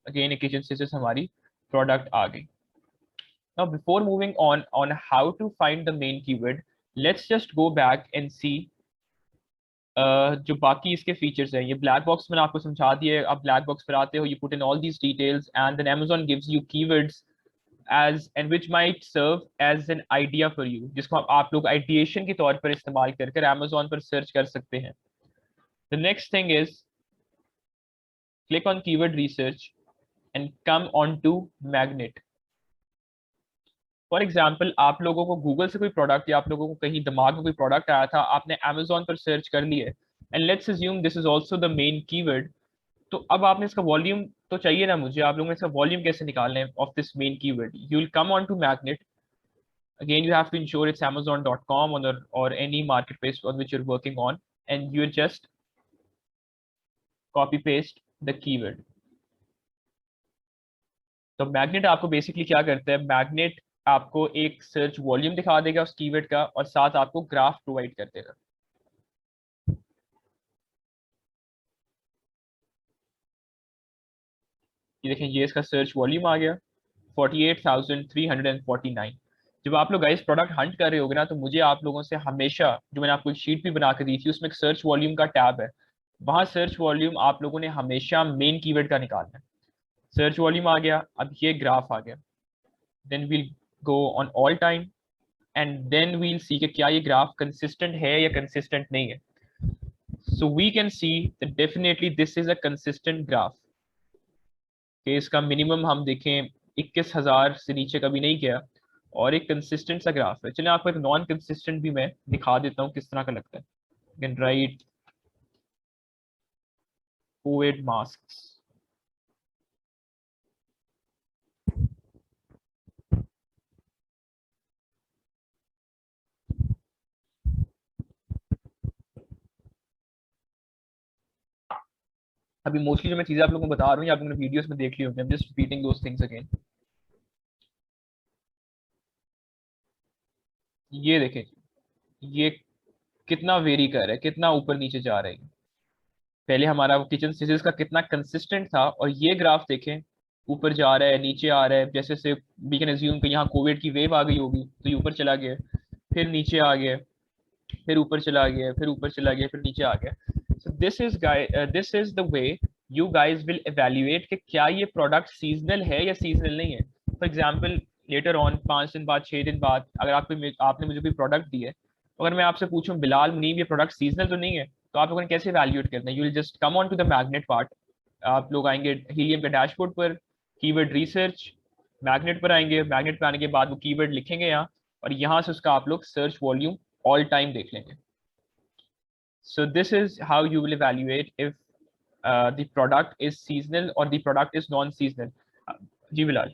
अगेन किचन सीजर्स हमारी प्रोडक्ट आ गई। Now before moving on how to find the main keyword, let's just go back and see जो बाकी इसके फीचर्स हैं। ये ब्लैक बॉक्स मैंने आपको समझा दिया है, आप ब्लैक बॉक्स पर आते हो, you put in all these details and then Amazon gives you keywords as and which might serve as an idea for you, जिसको आप लोग आइडिएशन के तौर पर इस्तेमाल कर कर Amazon पर सर्च कर सकते हैं। The next thing is click on keyword research and come on to magnet। For example आप लोगों को गूगल से कोई प्रोडक्ट या आप लोगों को कहीं दिमाग में कोई प्रोडक्ट आया था, आपने अमेजोन पर सर्च कर लिए, and let's assume this is also the main keyword. तो अब आपने इसका वॉल्यूम तो चाहिए ना मुझे, आप लोगों ने इसका वॉल्यूम कैसे निकालना है of this main keyword. You will come on to Magnet, again you have to ensure it's amazon.com or any marketplace on which you're working on, and you just copy paste the keyword। तो magnet आपको basically क्या करता है, magnet आपको एक search volume दिखा देगा उस कीवर्ड का और साथ आपको ग्राफ प्रोवाइड कर देगा। ये देखें, ये इसका सर्च वॉल्यूम आ गया, 48,349। जब आप लोग गाइस प्रोडक्ट हंट कर रहे होगे ना, तो मुझे आप लोगों से हमेशा, जो मैंने आपको एक शीट भी बना के दी थी, उसमें एक सर्च वॉल्यूम का टैब है, वहां सर्च वॉल्यूम आप लोगों ने हमेशा मेन कीवर्ड का निकालना है। सर्च वॉल्यूम आ गया, अब ये ग्राफ आ गया, then we'll go on all time and then we'll see कि क्या ये ग्राफ कंसिस्टेंट है या कंसिस्टेंट नहीं है। So we can see that definitely this is a consistent graph, कि इसका मिनिमम हम देखें 21,000 से नीचे कभी नहीं गया, और एक कंसिस्टेंट सा ग्राफ है। चलिए आपको एक नॉन कंसिस्टेंट भी मैं दिखा देता हूँ किस तरह का लगता है। Can write Covid mask. अभी मोस्टली जो मैं चीजें आप लोगों को बता रहा हूँ, आप लोगों ने वीडियोस में देख ली होंगी, आई am just repeating those things again. ये देखें, ये कितना वेरी कर रहा है, कितना ऊपर नीचे जा रहा है। पहले हमारा किचन सीरीज का कितना कंसिस्टेंट था, और ये ग्राफ देखें, ऊपर जा रहा है, नीचे आ रहा है। जैसे से वी कैन अज्यूम कि यहाँ कोविड की वेव आ गई होगी, तो ये ऊपर चला गया, फिर नीचे आ गया, फिर ऊपर चला गया, फिर ऊपर चला गया, फिर नीचे आ गया। So this is the way you guys will evaluate कि क्या ये प्रोडक्ट सीजनल है या सीजनल नहीं है। फॉर एग्जाम्पल, लेटर ऑन 5 दिन बाद, 6 दिन बाद, अगर आपने मुझे कोई प्रोडक्ट दी है, अगर मैं आपसे पूछूं बिलाल मुनीब ये प्रोडक्ट सीजनल तो नहीं है, तो आप लोगों ने कैसे वैल्यूएट करना है? You will just come on to the Magnet part. आप लोग आएंगे हीलियम के डैशबोर्ड पर, कीवर्ड रिसर्च, मैग्नेट पर आएंगे, मैग्नेट पर आने के बाद वो कीवर्ड लिखेंगे यहाँ, और यहाँ से उसका आप लोग सर्च वॉल्यूम ऑल टाइम देख लेंगे। So this is how you will evaluate if the product is seasonal or the product is non-seasonal. जी बिलाल।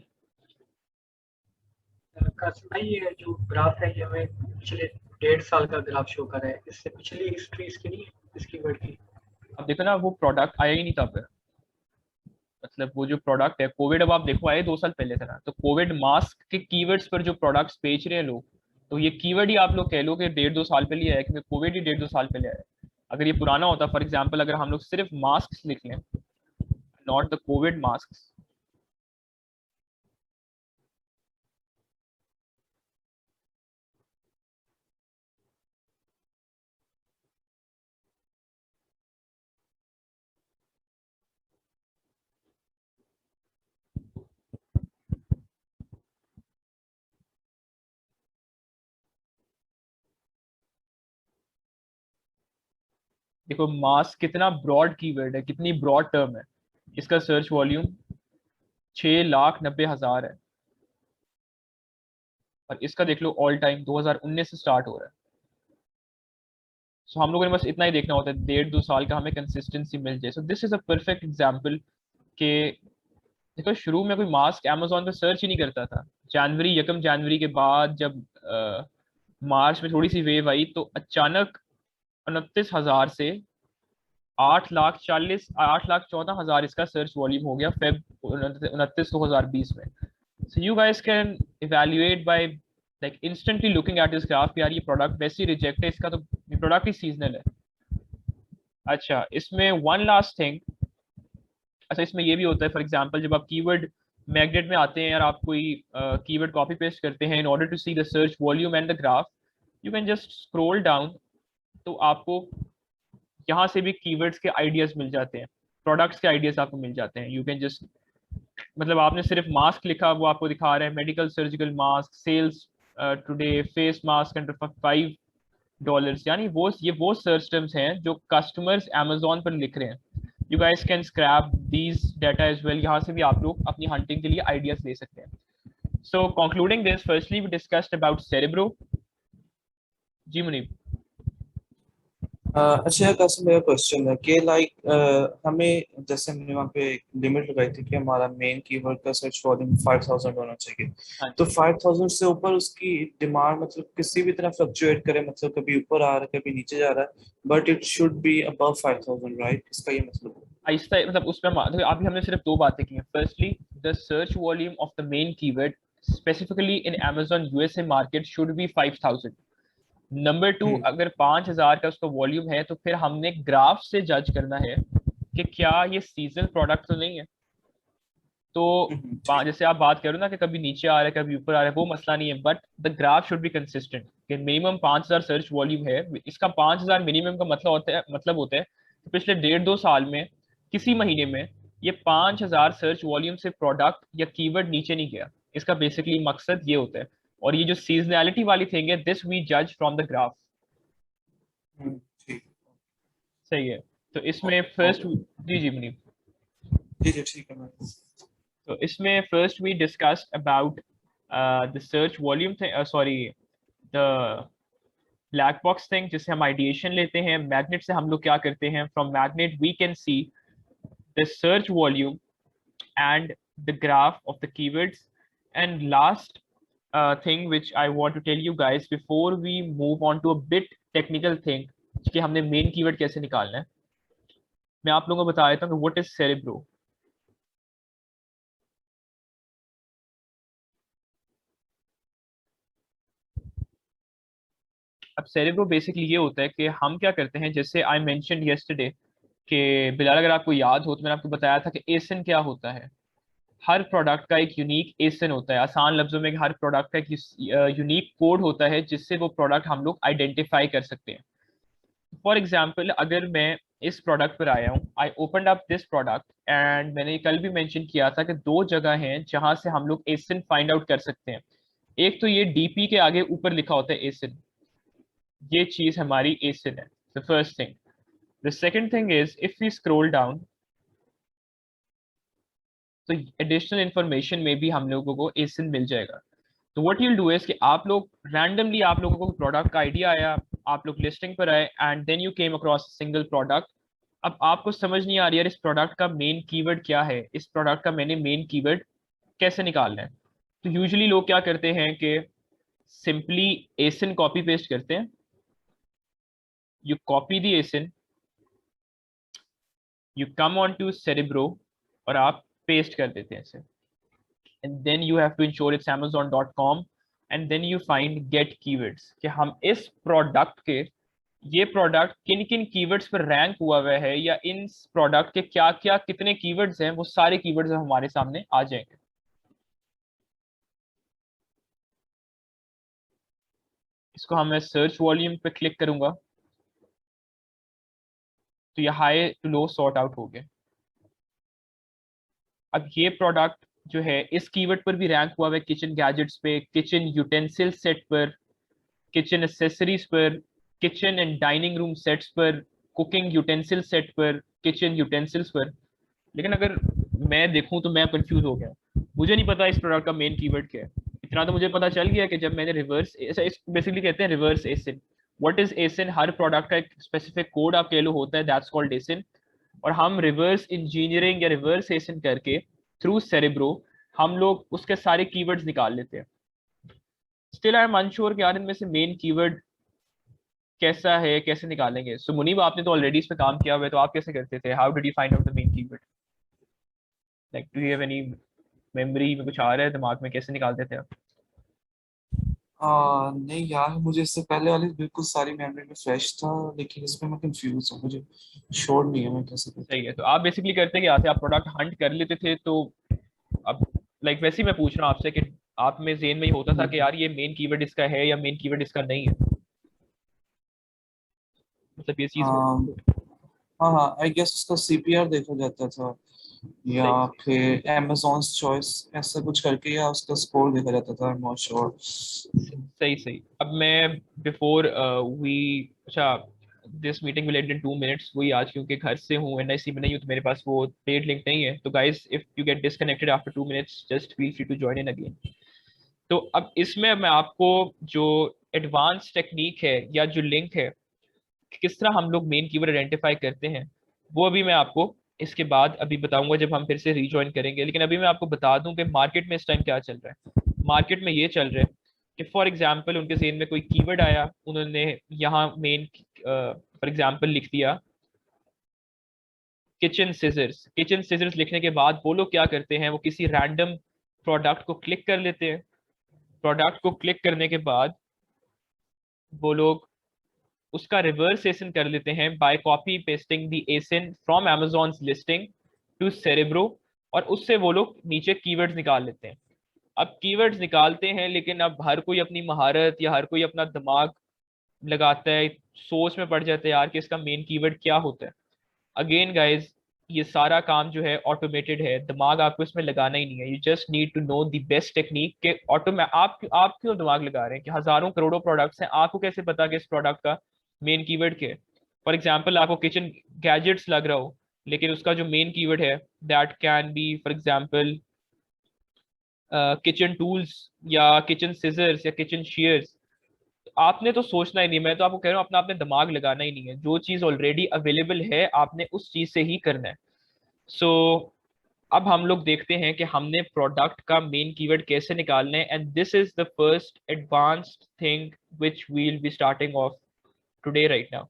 कासिम भाई, ये जो ग्राफ है ये हमें पिछले 1.5 साल का ग्राफ शो कर रहा है। इससे पिछली हिस्ट्री इसकी नहीं है, इसकी वर्ड की। अब देखो ना, वो प्रोडक्ट आया ही नहीं था फिर, मतलब वो जो प्रोडक्ट है कोविड, अब आप देखो आए 2 साल पहले था ना, तो कोविड मास्क के कीवर्ड्स पर जो प्रोडक्ट्स बेच रहे हैं लोग, तो ये कीवर्ड ही आप लोग कह लो कि 1.5-2 साल पहले आया है, क्योंकि कोविड ही 1.5-2 साल पहले आया है। अगर ये पुराना होता, फॉर एग्जाम्पल अगर हम लोग सिर्फ मास्क लिख लें, नॉट द कोविड मास्क, देखो मास्क कितना ब्रॉड कीवर्ड है, कितनी ब्रॉड टर्म है। इसका सर्च वॉल्यूम 6,90,000 है, और इसका देख लो ऑल टाइम 2019 से स्टार्ट हो रहा है। सो हम लोगों ने बस इतना ही देखना होता है, 1.5-2 साल का हमें कंसिस्टेंसी मिल जाए। So this is a perfect example के देखो, शुरू में कोई मास्क अमेजोन पे सर्च ही नहीं करता था। जनवरी 1 जनवरी के बाद जब मार्च में थोड़ी सी वेव आई, तो अचानक 29,000 से 8,14,000 इसका सर्च वॉल्यूम हो गया फेब 29 2020 में। So you guys can evaluate by like instantly looking at this graph, यार ये प्रोडक्ट वैसे ही रिजेक्ट है, इसका तो ये प्रोडक्ट ही सीजनल है। अच्छा, इसमें वन लास्ट थिंग, अच्छा इसमें ये भी होता है, फॉर एग्जांपल जब आप कीवर्ड मैग्नेट में आते हैं, यार आप कोई कीवर्ड कॉपी पेस्ट करते हैं, in order to see the search volume and the graph, you can just scroll down, तो आपको यहाँ से भी कीवर्ड्स के आइडियाज मिल जाते हैं, प्रोडक्ट्स के आइडियाज आपको मिल जाते हैं। यू कैन जस्ट, मतलब आपने सिर्फ मास्क लिखा, वो आपको दिखा रहा है medical surgical mask sales today, face mask under $5, यानी वो सर्च टर्म्स हैं जो कस्टमर्स अमेजोन पर लिख रहे हैं। You guys can scrape these data as well, यहाँ से भी आप लोग अपनी हंटिंग के लिए आइडियाज ले सकते हैं। So concluding this, firstly we discussed about Cerebro. जी मुनीब। अच्छा कासिम, मेरा क्वेश्चन है कि हमें जैसे हमने वहाँ पे लिमिट लगाई थी कि हमारा मेन कीवर्ड का सर्च वॉल्यूम 5,000 होना चाहिए, हाँ तो जी। 5,000 से ऊपर उसकी डिमांड मतलब किसी भी तरह फ्लक्चुएट करे, मतलब कभी ऊपर आ रहा है कभी नीचे जा रहा है, but it should be above 5,000, right? इसका ये मतलब है। आहिस्ता, मतलब उसमें देखो, अभी हमने सिर्फ 2 बातें की हैं। Firstly, the search volume of the main keyword specifically in Amazon USA market should be 5,000। Number 2, हम्म। अगर 5,000 का उसका वॉल्यूम है, तो फिर हमने ग्राफ से जज करना है कि क्या ये सीजनल प्रोडक्ट तो नहीं है। तो जैसे आप बात करो ना कि कभी नीचे आ रहा है कभी ऊपर आ रहा है, वो मसला नहीं है, but the graph should be consistent कि मिनिमम 5000 सर्च वॉल्यूम है। इसका 5000 मिनिमम का मतलब होता है कि पिछले 1.5-2 साल में किसी महीने में ये 5000 सर्च वॉल्यूम से प्रोडक्ट या कीवर्ड नीचे नहीं गया। इसका बेसिकली मकसद ये होता है। और ये जो सीजनैलिटी वाली थिंग है, दिस वी जज फ्रॉम द ग्राफ। ठीक। सही है। तो इसमें फर्स्ट, जी जी मुनीब, जी जी ठीक है मैम। तो इसमें first we discuss about the search volume sorry the black box thing, जिससे हम आइडिएशन लेते हैं। मैग्नेट से हम लोग क्या करते हैं, from Magnet we can see the search volume and the graph of the keywords. And last thing which I want to tell you guys before we move on to a bit technical thing कि हमने main keyword कैसे निकालना है, मैं आप लोगों को बता देता हूँ कि व्हाट इज सेरेब्रो। अब सेरेब्रो बेसिकली ये होता है कि हम क्या करते हैं, जैसे आई मेंशन यस्टरडे कि बिलाल अगर आपको याद हो तो मैंने आपको बताया था कि एसिन क्या होता है। हर प्रोडक्ट का एक यूनिक एसिन होता है। आसान लफ्जों में हर प्रोडक्ट का एक यूनिक कोड होता है जिससे वो प्रोडक्ट हम लोग आइडेंटिफाई कर सकते हैं। फॉर एग्जाम्पल, अगर मैं इस प्रोडक्ट पर आया हूँ, I open up this product and मैंने कल भी मेंशन किया था कि दो जगह हैं जहां से हम लोग एसिन फाइंड आउट कर सकते हैं। एक तो ये डीपी के आगे ऊपर लिखा होता है एसिन, ये चीज हमारी एसिन है, the first thing. The second thing is if we scroll down तो एडिशनल इंफॉर्मेशन में भी हम लोगों को एसिन मिल जाएगा। तो what you will do is कि आप लोग रैंडमली, आप लोगों को प्रोडक्ट का आइडिया आया, आप लोग लिस्टिंग पर आए and then you came across single product. अब आपको समझ नहीं आ रही यार इस प्रोडक्ट का मेन कीवर्ड क्या है, इस प्रोडक्ट का मैंने मेन कीवर्ड कैसे निकालना है। तो यूजुअली लोग क्या करते हैं कि सिंपली एसिन कॉपी पेस्ट करते हैं। You copy the ASIN, you come on to Cerebro और आप पेस्ट कर देते हैं इसे। and then you have to ensure it's amazon.com and then you find get keywords कि हम इस प्रोडक्ट के, ये प्रोडक्ट किन किन कीवर्ड्स पर रैंक हुआ हुआ है या इन प्रोडक्ट के क्या क्या कितने कीवर्ड्स हैं, वो सारे कीवर्ड्स हमारे सामने आ जाएंगे। इसको हम मैं सर्च वॉल्यूम पे क्लिक करूंगा तो ये high to low sort out हो गया। अब ये प्रोडक्ट जो है इस कीवर्ड पर भी रैंक हुआ है किचन गैजेट्स पे, किचन यूटेंसिल सेट पर, किचन एसेसरीज पर, kitchen and dining room sets पर, कुकिंग यूटेंसिल सेट पर, किचन यूटेंसिल्स पर। लेकिन अगर मैं देखूं तो मैं कंफ्यूज हो गया, मुझे नहीं पता इस प्रोडक्ट का मेन कीवर्ड क्या है। इतना तो मुझे पता चल गया कि जब मैंने रिवर्स, बेसिकली कहते हैं reverse ASIN. What is ASIN, हर प्रोडक्ट का एक स्पेसिफिक कोड आप कह लो होता है, दैट्स कॉल्ड एसिन। और हम रिवर्स इंजीनियरिंग या रिवर्स एसिन करके थ्रू सेरेब्रो हम लोग उसके सारे कीवर्ड्स निकाल लेते हैं। स्टिल आई एम अनश्योर कि यार इनमें से मेन कीवर्ड कैसा है, कैसे निकालेंगे। सो मुनीब आपने तो ऑलरेडी इस पे काम किया हुआ है, तो आप कैसे करते थे, how did you find out the main keyword, like do you have any memory में कुछ आ रहा है दिमाग में, कैसे निकालते थे आप? नहीं यार, मुझे इससे पहले वाली बिल्कुल सारी मेमोरी में फ्रेश था, लेकिन इसमें मैं कंफ्यूज हूँ, मुझे श्योर नहीं है मैं कैसे करता। सही है। तो आप बेसिकली करते क्या थे, आप प्रोडक्ट हंट कर लेते थे तो अब लाइक वैसे ही मैं पूछ रहा हूँ आपसे कि आप में जेन में ही होता था कि यार ये मेन कीवर्ड इसका है या मेन कीवर्ड इसका नहीं है, मतलब ये चीज हो। हाँ हाँ, आई गेस उसका सीपीआर देखा जाता था, या सही फिर Amazon's चॉइस ऐसा कुछ करके, या उसका स्कोर देखा जाता था, आई एम नॉट श्योर। सही सही। अब मैं बिफोर वी, अच्छा this meeting will and in 2 minutes, वही आज क्योंकि घर से हूँ एनआईसी में नहीं हूँ तो मेरे पास वो पेड लिंक नहीं है। तो guys if you get disconnected after 2 minutes just feel free to join in again. तो अब इसमें मैं आपको जो एडवांस टेक्निक है या जो लिंक है कि किस तरह हम लोग मेन कीवर्ड आइडेंटिफाई करते हैं, वो अभी मैं आपको इसके बाद अभी बताऊंगा जब हम फिर से रीजॉइन करेंगे। लेकिन अभी मैं आपको बता दूं कि मार्केट में इस टाइम क्या चल रहा है। मार्केट में ये चल रहा है कि फॉर एग्जांपल उनके जेन में कोई कीवर्ड आया, उन्होंने यहाँ मेन फॉर एग्जांपल लिख दिया किचन सीजर्स। किचन सीजर्स लिखने के बाद वो लोग क्या करते हैं, वो किसी रैंडम प्रोडक्ट को क्लिक कर लेते हैं। प्रोडक्ट को क्लिक करने के बाद वो लोग उसका रिवर्स एसिन कर लेते हैं by copy pasting the ASIN from Amazon's listing to Cerebro. और उससे वो लोग नीचे कीवर्ड्स निकाल लेते हैं। अब कीवर्ड्स निकालते हैं, लेकिन अब हर कोई अपनी महारत या हर कोई अपना दिमाग लगाता है, सोच में पड़ जाता है यार कि इसका मेन कीवर्ड क्या होता है। अगेन गाइज, ये सारा काम जो है ऑटोमेटेड है, दिमाग आपको इसमें लगाना ही नहीं है। You just need to know the best technique के ऑटोमे आप क्यों दिमाग लगा रहे हैं कि हजारों करोड़ों प्रोडक्ट्स हैं, आपको कैसे पता कि इस प्रोडक्ट का मेन कीवर्ड क्या है। फॉर एग्जाम्पल, आपको किचन गैजेट्स लग रहा हो, लेकिन उसका जो मेन कीवर्ड है that can be for example kitchen tools या किचन सिजर्स या किचन शेयर्स। आपने तो सोचना ही नहीं, मैं तो आपको कह रहा हूँ अपना आपने दिमाग लगाना ही नहीं है, जो चीज ऑलरेडी अवेलेबल है आपने उस चीज से ही करना है। सो अब हम लोग देखते हैं कि हमने प्रोडक्ट का मेन कीवर्ड कैसे निकालना है, and this is the first advanced thing which we will be starting off today right now.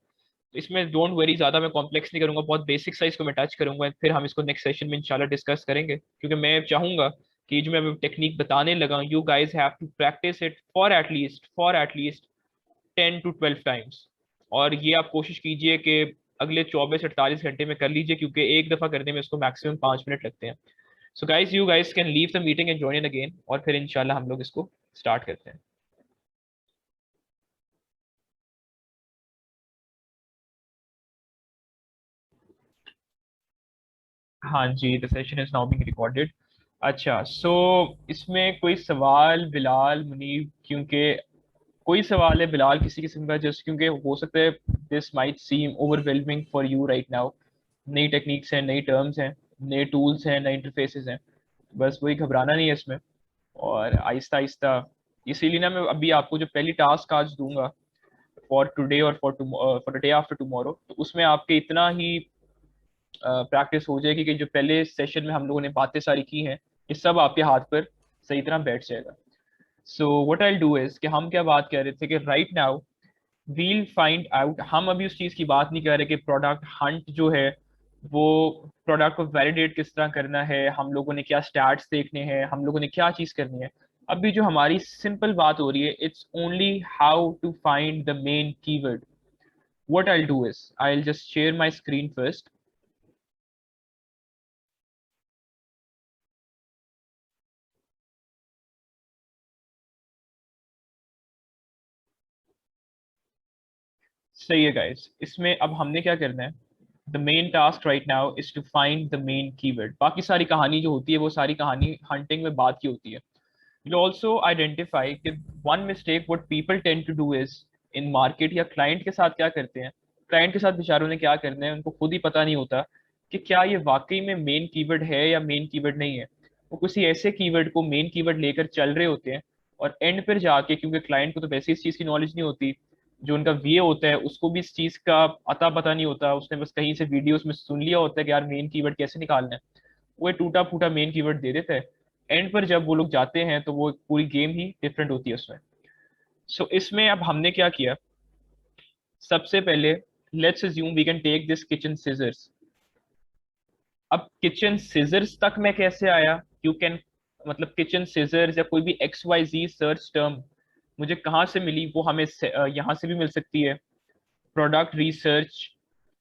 इसमें डोंट वरी, ज्यादा मैं कॉम्प्लेक्स नहीं करूंगा, बहुत बेसिक साइज को मैं टच करूंगा, फिर हम इसको नेक्स्ट सेशन में इंशाल्लाह डिस्कस करेंगे, क्योंकि मैं चाहूंगा कि जो मैं टेक्निक बताने लगा हूं, you guys have to practice it for at least 10 to 12 times. और ये आप कोशिश कीजिए कि अगले 24 से 48 घंटे में कर लीजिए, क्योंकि एक दफा करने में इसको मैक्सिमम 5 मिनट लगते हैं। So guys, you guys can leave the meeting and join in again, और फिर इंशाल्लाह हम लोग इसको स्टार्ट करते हैं। हाँ जी, the session is now being recorded. अच्छा, सो इसमें कोई सवाल बिलाल मुनीब, क्योंकि कोई सवाल है बिलाल किसी किस्म का, जस्ट क्योंकि हो सकता है this might seem overwhelming for you right now. नई टेक्निक्स हैं, नई टर्म्स हैं, नए टूल्स हैं, नए इंटरफेसेस हैं, बस वही घबराना नहीं है इसमें, और आहिस्ता आहिस्ता। इसीलिए ना मैं अभी आपको जो पहली टास्क आज दूंगा फॉर टुडे और for the day after tomorrow, तो उसमें आपके इतना ही प्रैक्टिस हो जाएगी कि जो पहले सेशन में हम लोगों ने बातें सारी की हैं, ये सब आपके हाथ पर सही तरह बैठ जाएगा। So what I do is कि हम क्या बात कर रहे थे कि right now we'll find out, हम अभी उस चीज़ की बात नहीं कर रहे कि प्रोडक्ट हंट जो है वो प्रोडक्ट को वैलिडेट किस तरह करना है, हम लोगों ने क्या स्टैट्स देखने हैं, हम लोगों ने क्या चीज़ करनी है। अभी जो हमारी सिंपल बात हो रही है, it's only how to find the main keyword. What I do is I just share my screen first. सही है गाइस, इसमें अब हमने क्या करना है, the main task right now is to find the main keyword. बाकी सारी कहानी जो होती है वो सारी कहानी हंटिंग में बात की होती है। यू ऑल्सो आइडेंटिफाई कि one mistake what people tend to do is in market, या क्लाइंट के साथ क्या करते हैं, क्लाइंट के साथ बेचारों ने क्या करना है, उनको खुद ही पता नहीं होता कि क्या ये वाकई में मेन कीवर्ड है या मेन कीवर्ड नहीं है। वो किसी ऐसे कीवर्ड को मेन कीवर्ड लेकर चल रहे होते हैं, और एंड पर जाके, क्योंकि क्लाइंट को तो वैसे इस चीज़ की नॉलेज नहीं होती, जो उनका वीए होता है उसको भी इस चीज़ का अता पता नहीं होता, उसने बस कहीं से वीडियोस में सुन लिया होता है कि यार मेन कीवर्ड कैसे निकालना है, वो एक टूटा फूटा मेन कीवर्ड दे देता है। एंड पर जब वो लोग जाते हैं तो वो पूरी गेम ही डिफरेंट होती है उसमें। सो इसमें अब हमने क्या किया, सबसे पहले let's assume we can take this kitchen scissors. अब किचन सिजर्स तक मैं कैसे आया, यू कैन मतलब किचन सिजर्स या कोई भी XYZ सर्च टर्म मुझे कहाँ से मिली, वो हमें यहाँ से भी मिल सकती है। प्रोडक्ट रिसर्च,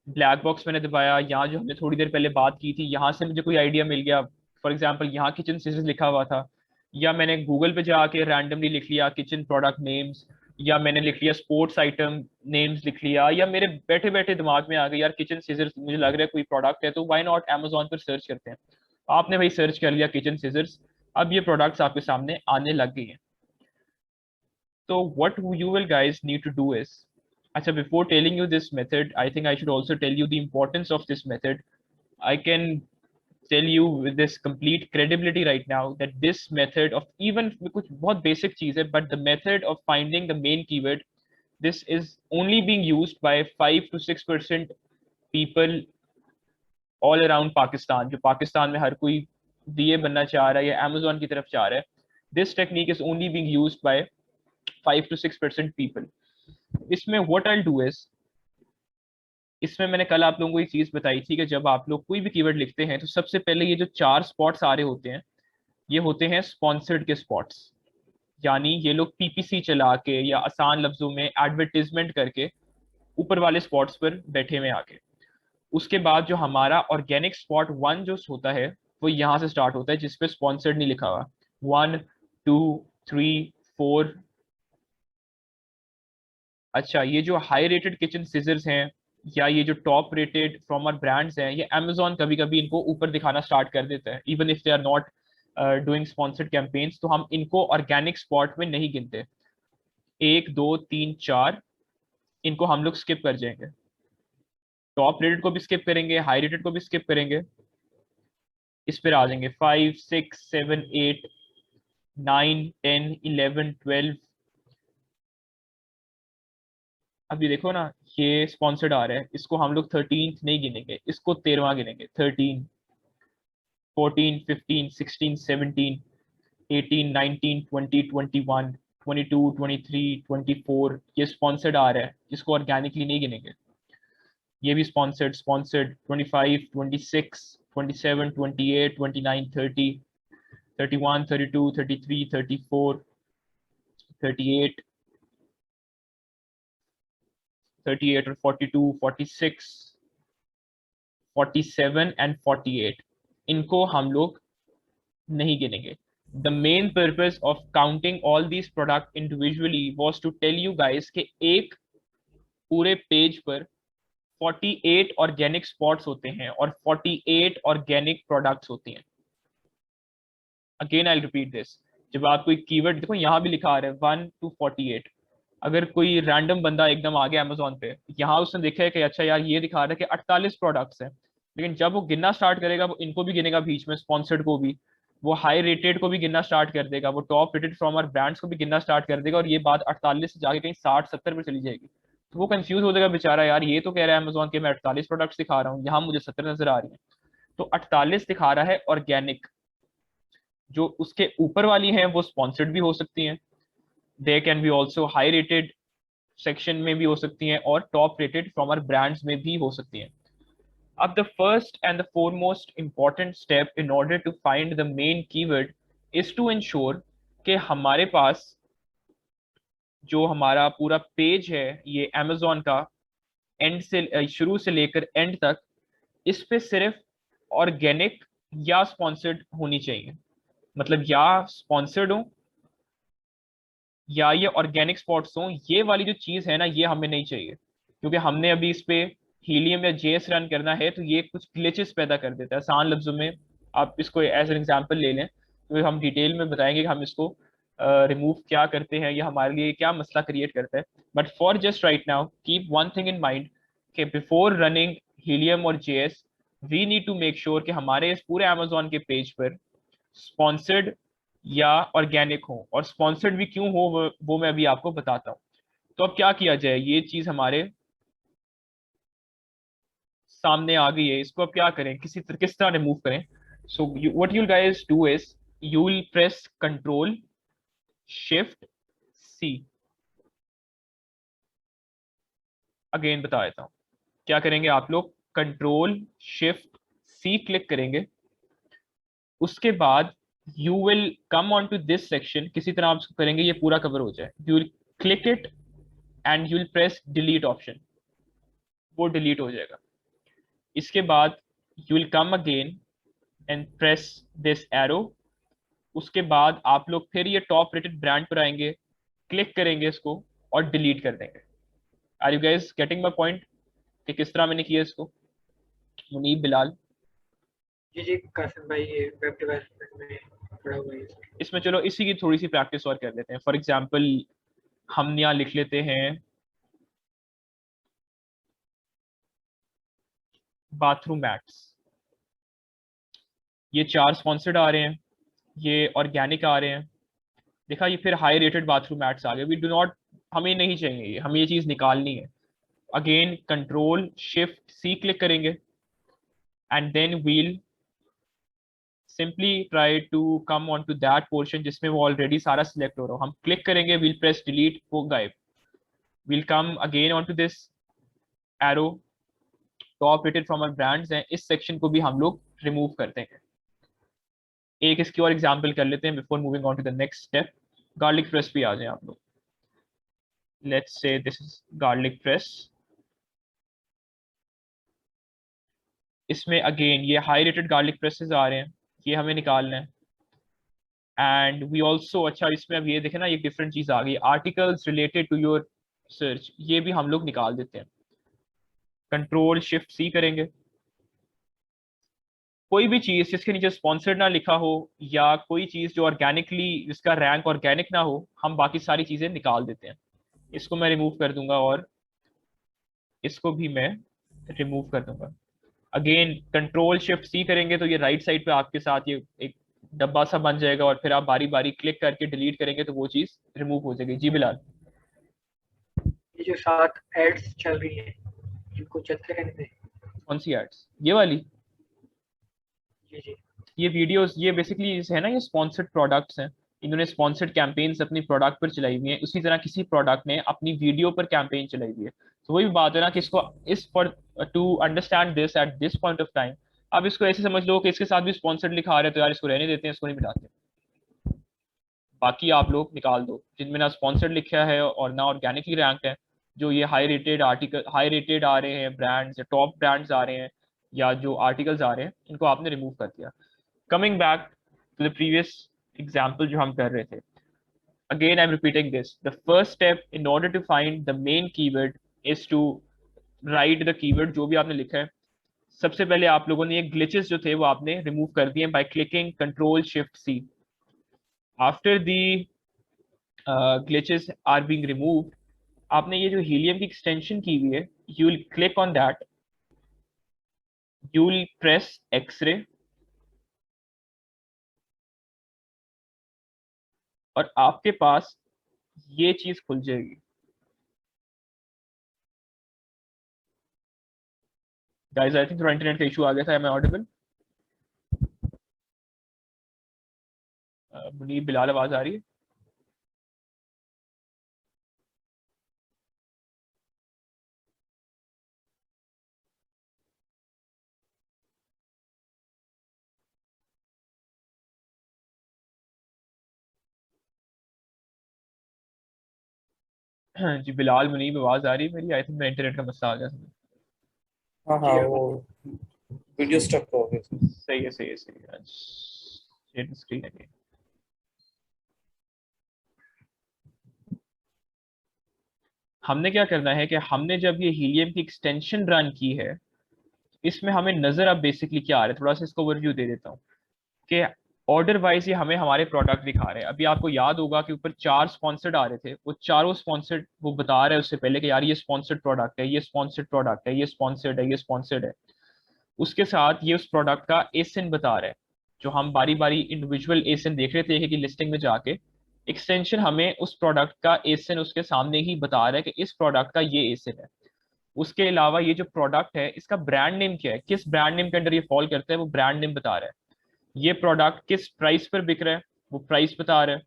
ब्लैक बॉक्स मैंने दबाया, यहाँ जो हमने थोड़ी देर पहले बात की थी यहाँ से मुझे कोई आइडिया मिल गया, फॉर एग्जांपल यहाँ किचन सीजर्स लिखा हुआ था, या मैंने गूगल पे जाके रैंडमली लिख लिया किचन प्रोडक्ट नेम्स, या मैंने लिख लिया स्पोर्ट्स आइटम नेम्स लिख लिया, या मेरे बैठे बैठे दिमाग में आ गया यार किचन सीजर्स मुझे लग रहा है कोई प्रोडक्ट है, तो वाई नॉट अमेजोन पर सर्च करते हैं। आपने भाई सर्च कर लिया किचन सीजर्स, अब ये प्रोडक्ट्स आपके सामने आने लग गई हैं। तो what you will guys need to do is, अच्छा, before telling you this method, I think I should also tell you the importance of this method. I can tell you with this complete credibility right now that this method of even कुछ बहुत basic चीज है, but the method of finding the main keyword, this is only being used by 5 to 6% people all around Pakistan, जो पाकिस्तान में हर कोई दिए बनना चाह रहा है या अमेजोन की तरफ चाह रहा है। This technique is only being used by 5 to 6% people. इसमें what I'll do is, इसमें मैंने कल आप लोगों को एक चीज बताई थी कि जब आप लोग कोई भी कीवर्ड लिखते हैं तो सबसे पहले ये जो 4 स्पॉट्स आ रहे होते हैं, ये होते हैं स्पॉन्सर्ड के स्पॉट्स। यानी ये लोग PPC चला के या आसान लफ्जों में एडवर्टीजमेंट करके ऊपर वाले स्पॉट्स पर बैठे हुए आके। उसके बाद जो हमारा ऑर्गेनिक स्पॉट 1 जो होता है वो यहाँ से स्टार्ट होता है जिस पे स्पॉन्सर्ड नहीं लिखा हुआ। 1 2 3 4। अच्छा, ये जो हाई रेटेड किचन सीजर्स हैं या ये जो top rated from our brands हैं, ये अमेजोन कभी कभी इनको ऊपर दिखाना स्टार्ट कर देता है, even if they are not doing sponsored campaigns, तो हम इनको ऑर्गेनिक स्पॉट में नहीं गिनते। 1 2 3 4 इनको हम लोग स्किप कर जाएंगे। टॉप रेटेड को भी स्किप करेंगे, हाई रेटेड को भी स्किप करेंगे। इस पर आ जाएंगे 5 6 7 8 9 10 11 12। अभी देखो ना, ये स्पॉन्सर्ड आ रहा है, इसको हम लोग 13th नहीं गिनेंगे, इसको 13वां गिनेंगे। 13 14 15 16 17 18 19 20 21 22 23 24, ये स्पॉन्सर्ड आ रहा है, इसको ऑर्गेनिकली नहीं गिनेंगे। ये भी स्पॉन्सर्ड स्पॉन्सर्ड 25 26 27 28 29 30 31 32 33 34 38 38 और 42 46 47 एंड 48, इनको हम लोग नहीं गिनेंगे। The main purpose of counting all these product individually was to tell you guys कि एक पूरे पेज पर 48 ऑर्गेनिक स्पॉट्स होते हैं और 48 ऑर्गेनिक प्रोडक्ट्स होती हैं। अगेन आई रिपीट दिस, जब आप कोई कीवर्ड देखो, यहाँ भी लिखा आ रहा है 1 to 48। अगर कोई रैंडम बंदा एकदम आ गया अमेजोन पे, यहाँ उसने देखा है कि अच्छा यार ये दिखा रहा है कि 48 प्रोडक्ट्स हैं, लेकिन जब वो गिनना स्टार्ट करेगा, वो इनको भी गिनेगा बीच में, स्पॉन्सर्ड को भी, वो हाई रेटेड को भी गिनना स्टार्ट कर देगा, वो top rated from our brands को भी गिनना स्टार्ट कर देगा, और ये बात 48 से जाके कहीं 60 70 पर चली जाएगी। तो वो कंफ्यूज हो जाएगा बेचारा, यार ये तो कह रहा है अमेजोन के मैं 48 प्रोडक्ट्स दिखा रहा हूँ, यहाँ मुझे 70 नजर आ रही है। तो 48 दिखा रहा है ऑर्गेनिक, जो उसके ऊपर वाली हैं वो स्पॉन्सर्ड भी हो सकती हैं, they can be also high rated section में भी हो सकती हैं, और top rated from our brands में भी हो सकती हैं। अब the first and the foremost important step in order to find the main keyword is to ensure कि हमारे पास जो हमारा पूरा पेज है ये अमेजोन का, एंड से शुरू से लेकर एंड तक, इस पे सिर्फ ऑर्गेनिक या स्पॉन्सर्ड होनी चाहिए। मतलब या स्पॉन्सर्ड हो या ये ऑर्गेनिक स्पॉट्स हों, ये वाली जो चीज़ है ना, ये हमें नहीं चाहिए, क्योंकि हमने अभी इस पे हीलियम या जेएस रन करना है, तो ये कुछ ग्लिचेस पैदा कर देता है। आसान लफ्जों में आप इसको एज एन एग्जांपल ले लें, तो हम डिटेल में बताएंगे कि हम इसको रिमूव क्या करते हैं या हमारे लिए क्या मसला क्रिएट करता है। But for just right now keep one thing in mind कि बिफोर रनिंग हीलियम और JS, we need to make sure कि हमारे इस पूरे अमेजोन के पेज पर स्पॉन्सर्ड या ऑर्गेनिक हो, और स्पॉन्सर्ड भी क्यों हो वो मैं अभी आपको बताता हूँ। तो अब क्या किया जाए, ये चीज हमारे सामने आ गई है, इसको अब क्या करें, किस तरह रिमूव करें। So what you guys do is you will press control shift C. Again बता देता हूँ, क्या करेंगे आप लोग, कंट्रोल शिफ्ट सी क्लिक करेंगे, उसके बाद you will come on to this section, किसी तरह आप इसको करेंगे ये पूरा कवर हो जाए, you will click it and you will press delete option, वो डिलीट हो जाएगा। इसके बाद you will come again and press this arrow, उसके बाद आप लोग फिर ये टॉप रेटेड ब्रांड पर आएंगे, क्लिक करेंगे इसको और डिलीट कर देंगे। Are you guys getting my point कि किस तरह मैंने किया इसको? मुनीब, बिलाल, जी जी कासिम भाई, ये वेब डेवलपमेंट में पढ़ा हुआ है। इसमें चलो इसी की थोड़ी सी प्रैक्टिस और कर लेते हैं। फॉर एग्जाम्पल हम यहाँ लिख लेते हैं बाथरूम मैट्स, ये 4 स्पॉन्सर्ड आ रहे हैं, ये ऑर्गेनिक आ रहे हैं। देखा, ये फिर हाई रेटेड बाथरूम मैट्स आ गए, वी डू नॉट, हमें नहीं चाहिए, हमें ये चीज़ निकालनी है। Again control shift C click करेंगे and then we'll simply try to come on to that portion जिसमें वो ऑलरेडी सारा सिलेक्ट हो रहा हो, हम क्लिक करेंगे, वील प्रेस डिलीट, वो गायब। We'll come again on to this arrow, top rated from our brands हैं, इस सेक्शन को भी हम लोग रिमूव कर देंगे। एक इसकी और एग्जांपल कर लेते हैं before moving on to the next step. Garlic press भी आ जाए आप लोग, let's say this is garlic press. इसमें अगेन ये हाई रेटेड गार्लिक प्रेसेस आ रहे हैं, ये हमें निकालना है। एंड वी ऑल्सो, अच्छा इसमें अब ये देखें ना, एक डिफरेंट चीज आ गई, articles related to your search, ये भी हम लोग निकाल देते हैं। कंट्रोल शिफ्ट सी करेंगे, कोई भी चीज जिसके नीचे स्पॉन्सर्ड ना लिखा हो या कोई चीज जो ऑर्गेनिकली जिसका रैंक ऑर्गेनिक ना हो, हम बाकी सारी चीजें निकाल देते हैं। इसको मैं रिमूव कर दूंगा और इसको भी मैं रिमूव कर दूंगा। अगेन कंट्रोल शिफ्ट सी करेंगे तो ये राइट साइड पे आपके साथ ये एक डब्बा सा बन जाएगा और फिर आप बारी बारी क्लिक करके डिलीट करेंगे तो वो चीज रिमूव हो जाएगी। जी बिलाल। ये जो 7 एड्स चल रही है इनको चलते रहने दें। कौन सी एड्स? ये वाली? जी जी। ये वीडियोस, ये बेसिकली है ना, ये स्पॉन्सर्ड प्रोडक्ट्स हैं। इन्होंने स्पॉन्सर्ड कैंपेन्स अपनी प्रोडक्ट पर चलाई हुई हैं, उसी तरह किसी प्रोडक्ट ने अपनी वीडियो पर कैंपेन चलाई हुई है। तो वही बात है ना कि इसको इस for to understand this at this point of time, आप इसको ऐसे समझ लो कि इसके साथ भी स्पॉन्सर्ड लिखा आ रहा है तो यार इसको रहने देते हैं, इसको नहीं मिटाते। बाकी आप लोग निकाल दो जिनमें ना स्पॉन्सर्ड लिखा है और ना ऑर्गेनिकली रैंक है। जो ये high rated article, high rated आ रहे हैं ब्रांड्स या टॉप ब्रांड्स आ रहे हैं या जो आर्टिकल्स आ रहे हैं, इनको आपने रिमूव कर दिया। Coming back to the previous example जो हम कर रहे थे, again I'm repeating this, the first step in order to find the main keyword is to write the keyword जो भी आपने लिखा है। सबसे पहले आप लोगों ने ये ग्लिचेस जो थे वो आपने रिमूव कर दिए by clicking control shift C. After the glitches are being removed, आपने ये जो हीलियम की एक्सटेंशन की हुई है, you will click on that, you will press X-ray और आपके पास ये चीज खुल जाएगी। गाइस आई थिंक थोड़ा इंटरनेट का इशू आ गया था। Am I audible? Munib, Bilal, आवाज आ रही है? जी बिलाल, मुनीब, आवाज आ रही है मेरी? आई थिंक मेरा इंटरनेट का मसला आ गया था। हाँ हाँ, वो वीडियो स्टक हो गई थी। सही है, सही है, सही है। Share screen again. हमने क्या करना है कि हमने जब ये हीलियम की एक्सटेंशन रन की है, इसमें हमें नजर अब बेसिकली क्या आ रहा है, थोड़ा सा इसको ओवरव्यू दे देता हूँ कि ऑर्डर वाइज ये हमें हमारे प्रोडक्ट दिखा रहे हैं। अभी आपको याद होगा कि ऊपर 4 स्पॉन्सर्ड आ रहे थे, वो चारों स्पॉन्सर्ड वो बता रहे हैं उससे पहले कि यार ये स्पॉन्सर्ड प्रोडक्ट है, ये स्पॉन्सर्ड प्रोडक्ट है, ये स्पॉन्सर्ड है, ये स्पॉन्सर्ड है। उसके साथ ये उस प्रोडक्ट का एसिन बता रहा है, जो हम बारी बारी इंडिविजुअल एसिन देख रहे थे कि लिस्टिंग में जाके एक्सटेंशन हमें उस प्रोडक्ट का एसिन उसके सामने ही बता रहा है कि इस प्रोडक्ट का ये एसिन है। उसके अलावा ये जो प्रोडक्ट है इसका ब्रांड नेम क्या है, किस ब्रांड नेम के अंडर ये फॉल करता है, वो ब्रांड नेम बता रहा है। ये प्रोडक्ट किस प्राइस पर बिक रहा है, वो प्राइस बता रहा है।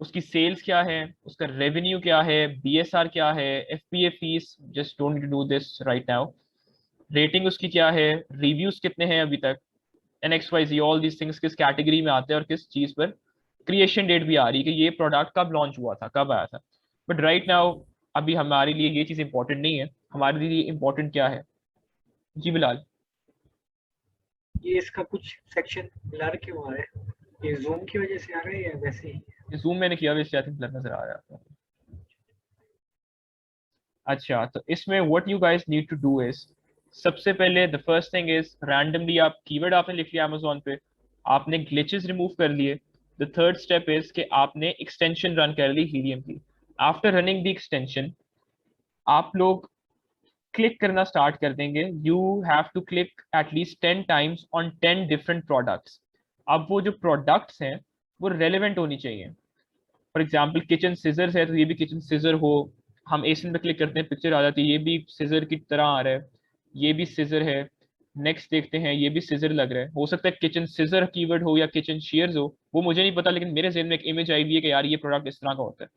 उसकी सेल्स क्या है, उसका रेवेन्यू क्या है, बीएसआर क्या है, FBA fees, just don't do this right now, rating उसकी क्या है, रिव्यूज कितने हैं अभी तक, and X Y Z, all these things किस कैटेगरी में आते हैं और किस चीज पर। क्रिएशन डेट भी आ रही है कि ये प्रोडक्ट कब लॉन्च हुआ था, कब आया था। बट राइट नाउ अभी हमारे लिए ये चीज इंपॉर्टेंट नहीं है। हमारे लिए इंपॉर्टेंट क्या है? जी बिलाल। ये इसका कुछ सेक्शन ब्लर क्यों आ रहा है? ये जूम की वजह से आ रहा है या वैसे ही? ये जूम मैंने किया, वैसे आई थिंक ब्लर नजर आ रहा है आपको। अच्छा, तो इसमें what you guys need to do is, सबसे पहले the first thing is randomly आप कीवर्ड आपने लिख लिया अमेजोन पे, आपने ग्लिचेस रिमूव कर लिए। द थर्ड स्टेप इज कि आपने एक्सटेंशन रन कर ली हीलियम की। आफ्टर रनिंग द एक्सटेंशन, आप लोग क्लिक करना स्टार्ट कर देंगे। You have to click at least 10 times on 10 different products. अब वो जो प्रोडक्ट्स हैं वो रेलिवेंट होनी चाहिए। फॉर एग्जाम्पल किचन सीजर्स है तो ये भी किचन सीजर हो। हम एसिन पे क्लिक करते हैं, पिक्चर आ जाती है, ये भी सीजर की तरह आ रहा है, ये भी सीजर है। नेक्स्ट देखते हैं, ये भी सीजर लग रहा है। हो सकता है किचन सीजर कीवर्ड हो या किचन शेयर्स हो, वो मुझे नहीं पता, लेकिन मेरे जहन में एक इमेज आई हुई है कि यार ये प्रोडक्ट इस तरह का होता है।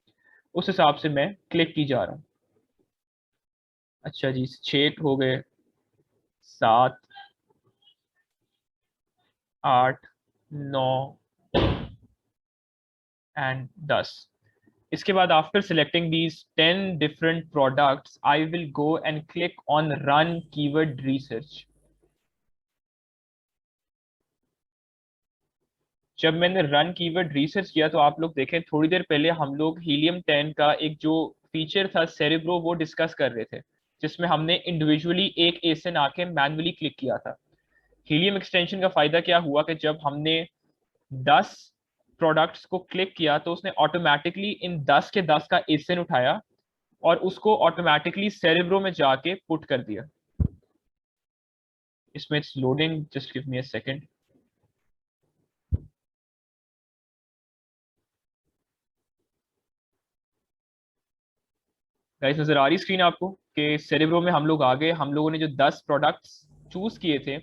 उस हिसाब से मैं क्लिक की जा रहा हूँ। अच्छा जी, 6 हो गए, 7, 8, 9 एंड 10। इसके बाद after selecting these 10 different products, I will go and click on run keyword research. जब मैंने रन कीवर्ड रिसर्च किया तो आप लोग देखें थोड़ी देर पहले हम लोग हीलियम 10 का एक जो फीचर था सेरेब्रो वो डिस्कस कर रहे थे, जिसमें हमने इंडिविजुअली एक एसिन आके मैनुअली क्लिक किया था। हीलियम एक्सटेंशन का फायदा क्या हुआ कि जब हमने 10 प्रोडक्ट्स को क्लिक किया तो उसने ऑटोमेटिकली इन 10 के 10 का एसिन उठाया और उसको ऑटोमेटिकली सेरेब्रो में जाके पुट कर दिया। इसमें it's loading, just give me a second. Guys नजर आ रही स्क्रीन आपको कि सेरेब्रो में हम लोग आ गए, हम लोगों ने जो 10 प्रोडक्ट्स चूज किए थे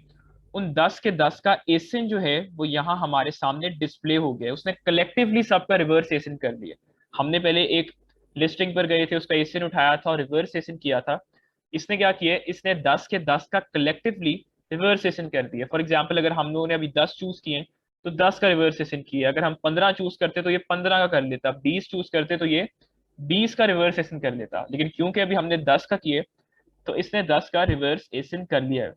उन 10 के 10 का एसिन जो है वो यहाँ हमारे सामने डिस्प्ले हो गया। उसने कलेक्टिवली सबका रिवर्स एसिन कर दिया। हमने पहले एक लिस्टिंग पर गए थे, उसका एसिन उठाया था और रिवर्स एसिन किया था। इसने क्या किया, इसने 10 के 10 का कलेक्टिवली रिवर्स एसिन कर दिया। फॉर एग्जाम्पल अगर हम लोगों ने अभी 10 चूज किए तो 10 का रिवर्स एसिन किया, अगर हम 15 चूज करते तो ये 15 का कर लेता, 20 चूज करते तो ये 20 का रिवर्स एसिन कर लेता। लेकिन क्योंकि अभी हमने 10 का किए तो इसने 10 का रिवर्स एसिन कर लिया है।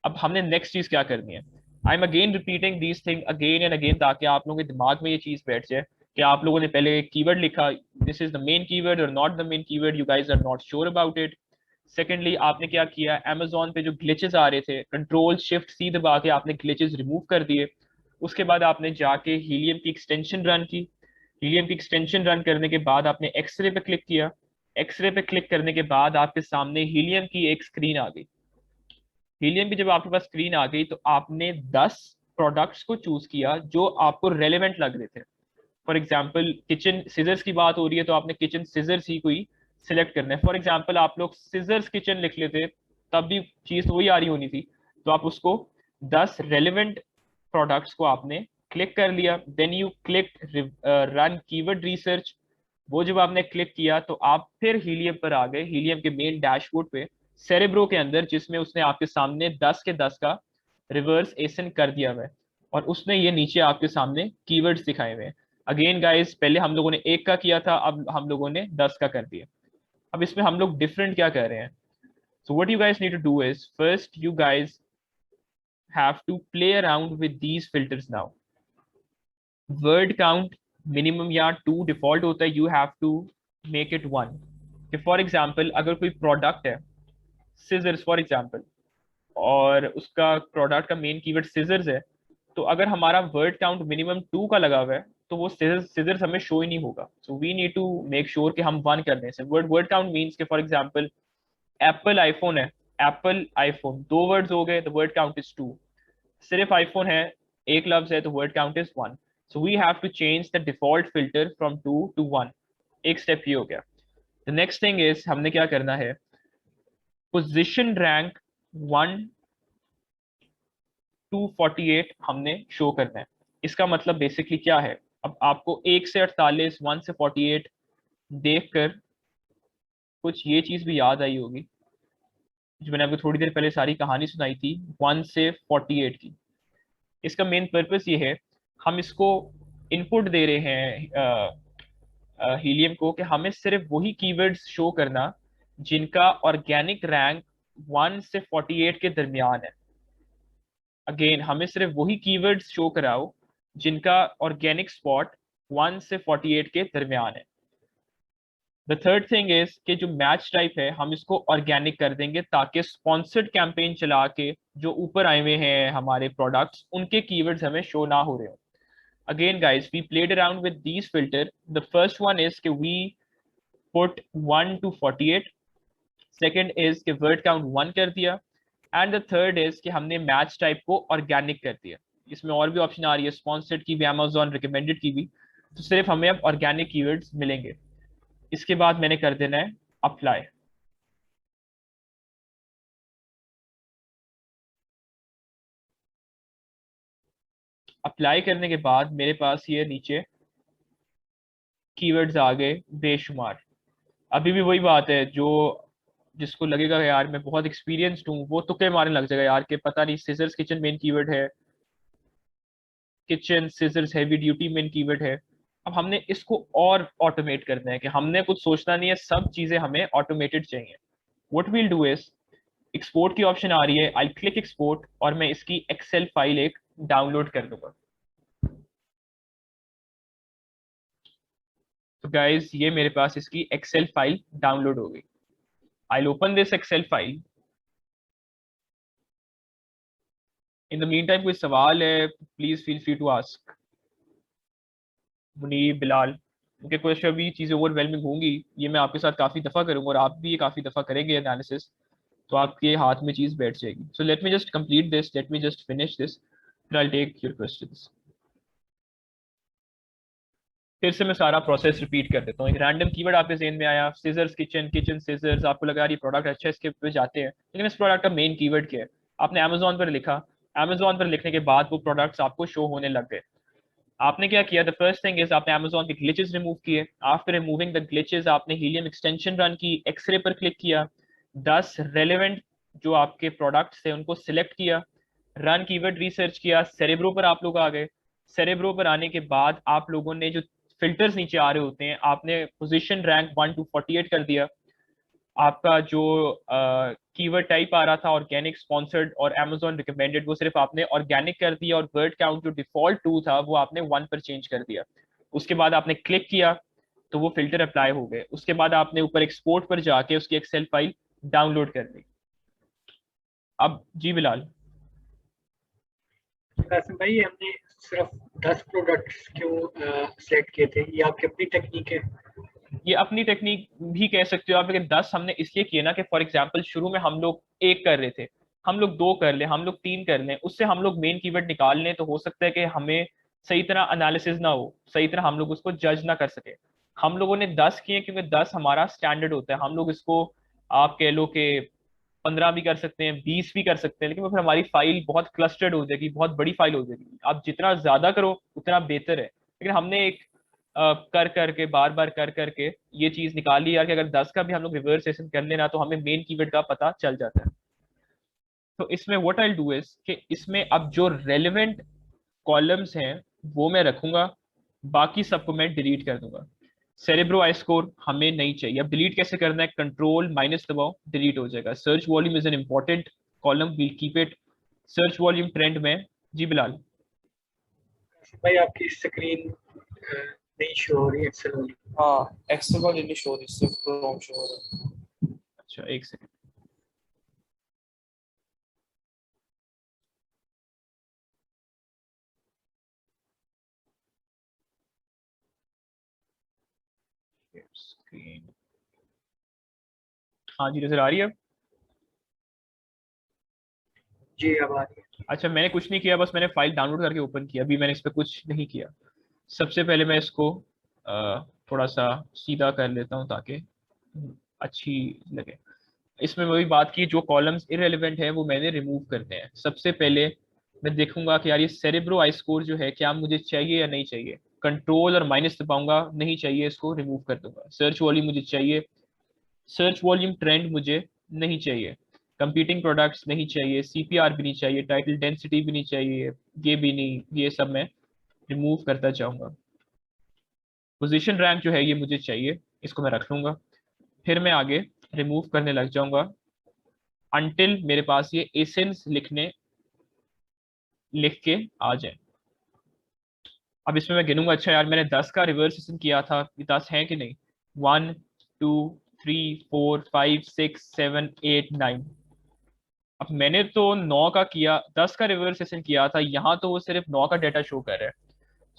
अब हमने नेक्स्ट चीज क्या करनी है, I am again repeating these thing again and again ताकि आप लोगों के दिमाग में ये चीज बैठ जाए कि आप लोगों ने पहले कीवर्ड लिखा, this is the main keyword और not the main keyword, you guys are not sure about it. Secondly आपने क्या किया, Amazon पे जो ग्लिचेस आ रहे थे कंट्रोल शिफ्ट सी दबा के आपने ग्लिचेस रिमूव कर दिए। उसके बाद आपने जाके हीलियम की एक्सटेंशन रन की। हीलियम की एक्सटेंशन रन करने के बाद आपने एक्सरे पे क्लिक किया। एक्सरे पे क्लिक करने के बाद आपके सामने हीलियम की एक स्क्रीन आ गई। हीलियम की जब आपके पास स्क्रीन आ गई तो आपने 10 प्रोडक्ट्स को चूज किया जो आपको रेलेवेंट लग रहे थे। फॉर एग्जाम्पल किचन सीजर्स की बात हो रही है तो आपने किचन सीजर्स ही कोई सिलेक्ट करना है। फॉर एग्जाम्पल आप लोग सीजर्स किचन लिख लेते तब भी चीज तो वही आ रही होनी थी, तो आप उसको 10 रेलेवेंट प्रोडक्ट्स को आपने क्लिक कर लिया। Then you click run keyword research. वो जब आपने क्लिक किया तो आप फिर हीलियम पर आ गए, हीलियम के मेन डैशबोर्ड पे सेरेब्रो के अंदर, जिसमें उसने आपके सामने 10 के 10 का रिवर्स एसिन कर दिया हुआ है और उसने ये नीचे आपके सामने कीवर्ड्स दिखाए हुए हैं। अगेन गाइस पहले हम लोगों ने एक का किया था, अब हम लोगों ने 10 का कर दिया। अब इसमें हम लोग डिफरेंट क्या कर रहे हैं, so what you guys need to do is first you guys have to play around with these filters now. Word count minimum या 2 डिफॉल्ट होता है, you have to make it 1। कि फॉर एग्जाम्पल अगर कोई प्रोडक्ट है scissors for example और उसका product का मेन कीवर्ड सिजर्स है, तो अगर हमारा वर्ड काउंट मिनिमम 2 का लगा हुआ है तो वो सिजर्स हमें शो ही नहीं होगा। So we need to make sure कि हम 1 करने से वर्ड काउंट मीन्स के फॉर एग्जाम्पल एप्पल आईफोन है, एप्पल आईफोन 2 वर्ड्स हो गए, द वर्ड काउंट इज 2। सिर्फ आईफोन है, एक लफ्ज है, तो word count is 1। So we have to change the default filter from 2 to 1। एक स्टेप ये हो गया। द नेक्स्ट थिंग इज हमने क्या करना है, पोजीशन रैंक 1 to 48 हमने शो करना है। इसका मतलब बेसिकली क्या है, अब आपको 1 से 48 1 से 48 देखकर कुछ ये चीज भी याद आई होगी जो मैंने आपको थोड़ी देर पहले सारी कहानी सुनाई थी 1 से 48 की। इसका मेन पर्पस ये है, हम इसको इनपुट दे रहे हैं हीलियम को कि हमें सिर्फ वही कीवर्ड्स शो करना जिनका ऑर्गेनिक रैंक 1 से 48 के दरमियान है। अगेन हमें सिर्फ वही कीवर्ड्स शो कराओ जिनका ऑर्गेनिक स्पॉट 1 से 48 के दरमियान है। द थर्ड थिंग इज कि जो मैच टाइप है हम इसको ऑर्गेनिक कर देंगे ताकि स्पॉन्सर्ड कैंपेन चला के जो ऊपर आए हुए हैं हमारे प्रोडक्ट्स उनके कीवर्ड्स हमें शो ना हो रहे हो। Again guys, we played around with these filter. The first one is कि we put 1 to 48. Second is कि word count 1 कर दिया and the third is कि हमने match type को organic कर दिया। इसमें और भी ऑप्शन आ रही है, sponsored की भी, Amazon recommended की भी, तो सिर्फ हमें अब organic keywords मिलेंगे। इसके बाद मैंने कर देना है apply। अप्लाई करने के बाद मेरे पास ये नीचे कीवर्ड्स आ गए बेशुमार। अभी भी वही बात है, जो जिसको लगेगा यार मैं बहुत एक्सपीरियंस्ड हूँ वो तुक्के मारने लग जाएगा यार कि पता नहीं सिजर्स किचन मेन कीवर्ड है, kitchen scissors heavy duty main keyword है। अब हमने इसको और ऑटोमेट करना है कि हमने कुछ सोचना नहीं है, सब चीजें हमें ऑटोमेटेड चाहिए। What we'll do is export की ऑप्शन आ रही है, आई क्लिक एक्सपोर्ट और मैं इसकी एक्सेल फाइल एक डाउनलोड कर दूंगा। तो गाइज ये मेरे पास इसकी एक्सेल फाइल डाउनलोड हो गई। I'll open this Excel file. In the meantime कोई सवाल है please feel free to ask. Munib, Bilal, क्योंकि कुछ अभी चीज़ें ओवरवेलमिंग होंगी, ये मैं आपके साथ काफ़ी दफ़ा करूंगा और आप भी ये काफ़ी दफ़ा करेंगे एनालिसिस, तो आपके हाथ में चीज़ बैठ जाएगी। So let me just complete this, let me just finish this, फिर आई टेक योर क्वेश्चंस। फिर से मैं सारा प्रोसेस रिपीट कर देता हूँ। एक रैंडम कीवर्ड आपके ज़हन में आया, सीजर्स किचन, किचन सीजर्स, आपको लगा ये प्रोडक्ट अच्छा है, इसके पे जाते हैं, लेकिन इस प्रोडक्ट का मेन कीवर्ड क्या है? आपने अमेजोन पर लिखा, अमेजोन पर लिखने के बाद वो प्रोडक्ट्स आपको शो होने लग गए। आपने क्या किया? द फर्स्ट थिंग इज आपने अमेजोन के ग्लिचेस रिमूव किए। आफ्टर रिमूविंग द ग्लिचेस आपने हीलियम एक्सटेंशन रन की, एक्सरे पर क्लिक किया, 10 रेलेवेंट जो आपके प्रोडक्ट्स थे उनको सिलेक्ट किया, रन कीवर्ड रिसर्च किया, सेरेब्रो पर आप लोग आ गए। सेरेब्रो पर आने के बाद आप लोगों ने जो फिल्टर्स नीचे आ रहे होते हैं, आपने पोजीशन रैंक 1 to 48 कर दिया। आपका जो कीवर्ड टाइप आ रहा था ऑर्गेनिक, स्पॉन्सर्ड और अमेजोन रिकमेंडेड, वो सिर्फ आपने ऑर्गेनिक कर दिया, और वर्ड काउंट जो डिफॉल्ट 2 था वो आपने 1 पर चेंज कर दिया। उसके बाद आपने क्लिक किया तो वो फिल्टर अप्लाई हो गए। उसके बाद आपने ऊपर एक्सपोर्ट पर जाके उसकी एक्सेल फाइल डाउनलोड कर ली। अब जी बिलाल। कासिम भाई, हमने सिर्फ 10 प्रोडक्ट्स क्यों सेलेक्ट किए थे? ये आपकी अपनी टेक्निक है? ये अपनी टेक्निक भी कह सकते हो आप, लेकिन 10 हमने इसलिए किए ना कि फॉर एग्जांपल शुरू में हम लोग एक कर रहे थे, हम लोग 2 कर लें, हम लोग 3 कर लें, उससे हम लोग मेन कीवर्ड निकाल लें, तो हो सकता है कि हमें सही तरह एनालिसिस ना हो, सही तरह हम लोग उसको जज ना कर सके। हम लोगों ने 10 किए क्योंकि 10 हमारा स्टैंडर्ड होता है। हम लोग इसको आप कह लो कि 15 भी कर सकते हैं, 20 भी कर सकते हैं, लेकिन फिर हमारी फाइल बहुत क्लस्टर्ड हो जाएगी, बहुत बड़ी फाइल हो जाएगी। आप जितना ज्यादा करो उतना बेहतर है, लेकिन हमने एक कर करके बार बार कर करके ये चीज निकाली यार कि अगर 10 का भी हम लोग रिवर्सेशन कर लेना तो हमें मेन कीवर्ड का पता चल जाता है। तो इसमें व्हाट आई डू इज कि इसमें अब जो रेलेवेंट कॉलम्स हैं वो मैं रखूंगा, बाकी सबको मैं डिलीट कर दूंगा। सेरेब्रो आई स्कोर हमें नहीं चाहिए। अब डिलीट कैसे करना है? कंट्रोल माइनस दबाओ, डिलीट हो जाएगा। Search volume is an important column, will keep it. Search volume trend में जी बिलाल। कासिम भाई, आपकी स्क्रीन नहीं शो हो रही एक्सेल वाली। हाँ, एक्सेल वाली नहीं शो हो रही, सिर्फ क्रोम शो हो रहा है। अच्छा एक सेकंड। स्क्रीन, हाँ जी नजर आ रही है। जी, अब आ रही है। अच्छा मैंने कुछ नहीं किया, बस मैंने फाइल डाउनलोड करके ओपन किया, अभी मैंने इस पर कुछ नहीं किया। सबसे पहले मैं इसको थोड़ा सा सीधा कर लेता हूँ ताकि अच्छी लगे। इसमें वही बात की, जो कॉलम्स इररेलेवेंट है वो मैंने रिमूव करते हैं। सबसे पहले मैं देखूंगा कि यार ये सेरेब्रो आई स्कोर जो है क्या मुझे चाहिए या नहीं चाहिए। कंट्रोल और माइनस दबाऊंगा, नहीं चाहिए, इसको रिमूव कर दूंगा। सर्च वॉल्यूम मुझे चाहिए, सर्च वॉल्यूम ट्रेंड मुझे नहीं चाहिए, कंपीटिंग प्रोडक्ट्स नहीं चाहिए, सीपीआर भी नहीं चाहिए, टाइटल डेंसिटी भी नहीं चाहिए, ये भी नहीं, ये सब मैं रिमूव करता जाऊंगा। पोजीशन रैंक जो है ये मुझे चाहिए, इसको मैं रख लूंगा। फिर मैं आगे रिमूव करने लग जाऊंगा अनटिल मेरे पास ये एसेंस लिख के आ जाए। अब इसमें मैं गिनूंगा, अच्छा यार मैंने 10 का रिवर्सेशन किया था, ये 10 है कि नहीं? 1 2 3 4 5 6 7 8 9। अब मैंने तो 9 का किया, 10 का रिवर्सेशन किया था, यहाँ तो वो सिर्फ 9 का डाटा शो कर रहा है।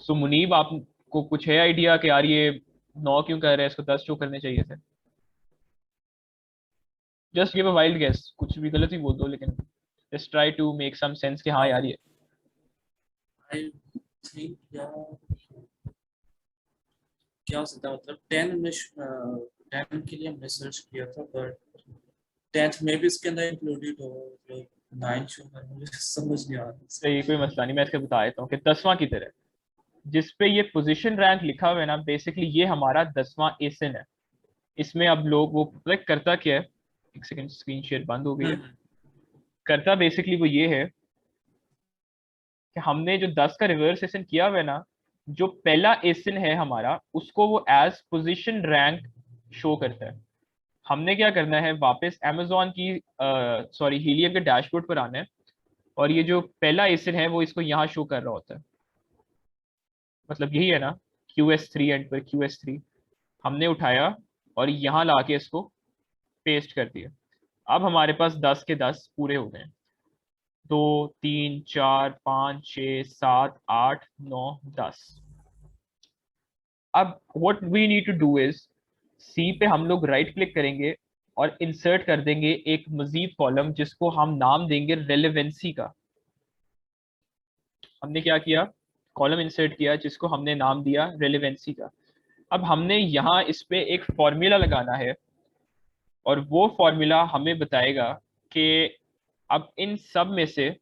सो मुनीब आपको कुछ है आइडिया कि यार ये 9 क्यों कर रहा है, इसको 10 शो करने चाहिए थे? Just give a wild guess, कुछ भी गलत ही बोल दो, लेकिन just try to make some sense कि हाँ यार ये आई थिंक यार, क्या हो सकता है, मतलब 10 में 10 के लिए हमने सर्च किया था, बट 10th में भी इसके अंदर इंक्लूडेड हो, मतलब 9 शो कर, मुझे समझ नहीं आ रहा। ये कोई मसला नहीं, मैं इसके बता देता हूँ कि 10वां की तरह जिस पे ये पोजीशन रैंक लिखा हुआ है ना, बेसिकली ये हमारा 10वां एसिन है। इसमें अब लोग वो लाइक करता क्या है, एक सेकंड स्क्रीन शेयर बंद हो गई है। करता बेसिकली वो ये है कि हमने जो 10 का रिवर्स एसिन किया हुआ है ना, जो पहला एसिन है हमारा उसको वो एज पोजीशन रैंक शो करता है। हमने क्या करना है, वापस अमेजोन की सॉरी हीलियम के डैशबोर्ड पर आना है, और ये जो पहला एसिन है वो इसको यहाँ शो कर रहा होता है। मतलब यही है ना, QS3 एंड पर QS3। हमने उठाया और यहाँ लाके इसको पेस्ट कर दिया। अब हमारे पास 10 के 10 पूरे हो गए। 2 3 4 5 6 7 8 9 10। अब what we need to do is, C पे हम लोग राइट क्लिक करेंगे और इंसर्ट कर देंगे एक मजीद कॉलम जिसको हम नाम देंगे रेलेवेंसी का। हमने क्या किया, कॉलम इंसर्ट किया जिसको हमने नाम दिया रेलेवेंसी का। अब हमने यहाँ इस पे एक फॉर्मूला लगाना है और वो फॉर्मूला हमें बताएगा कि अब इन सब में से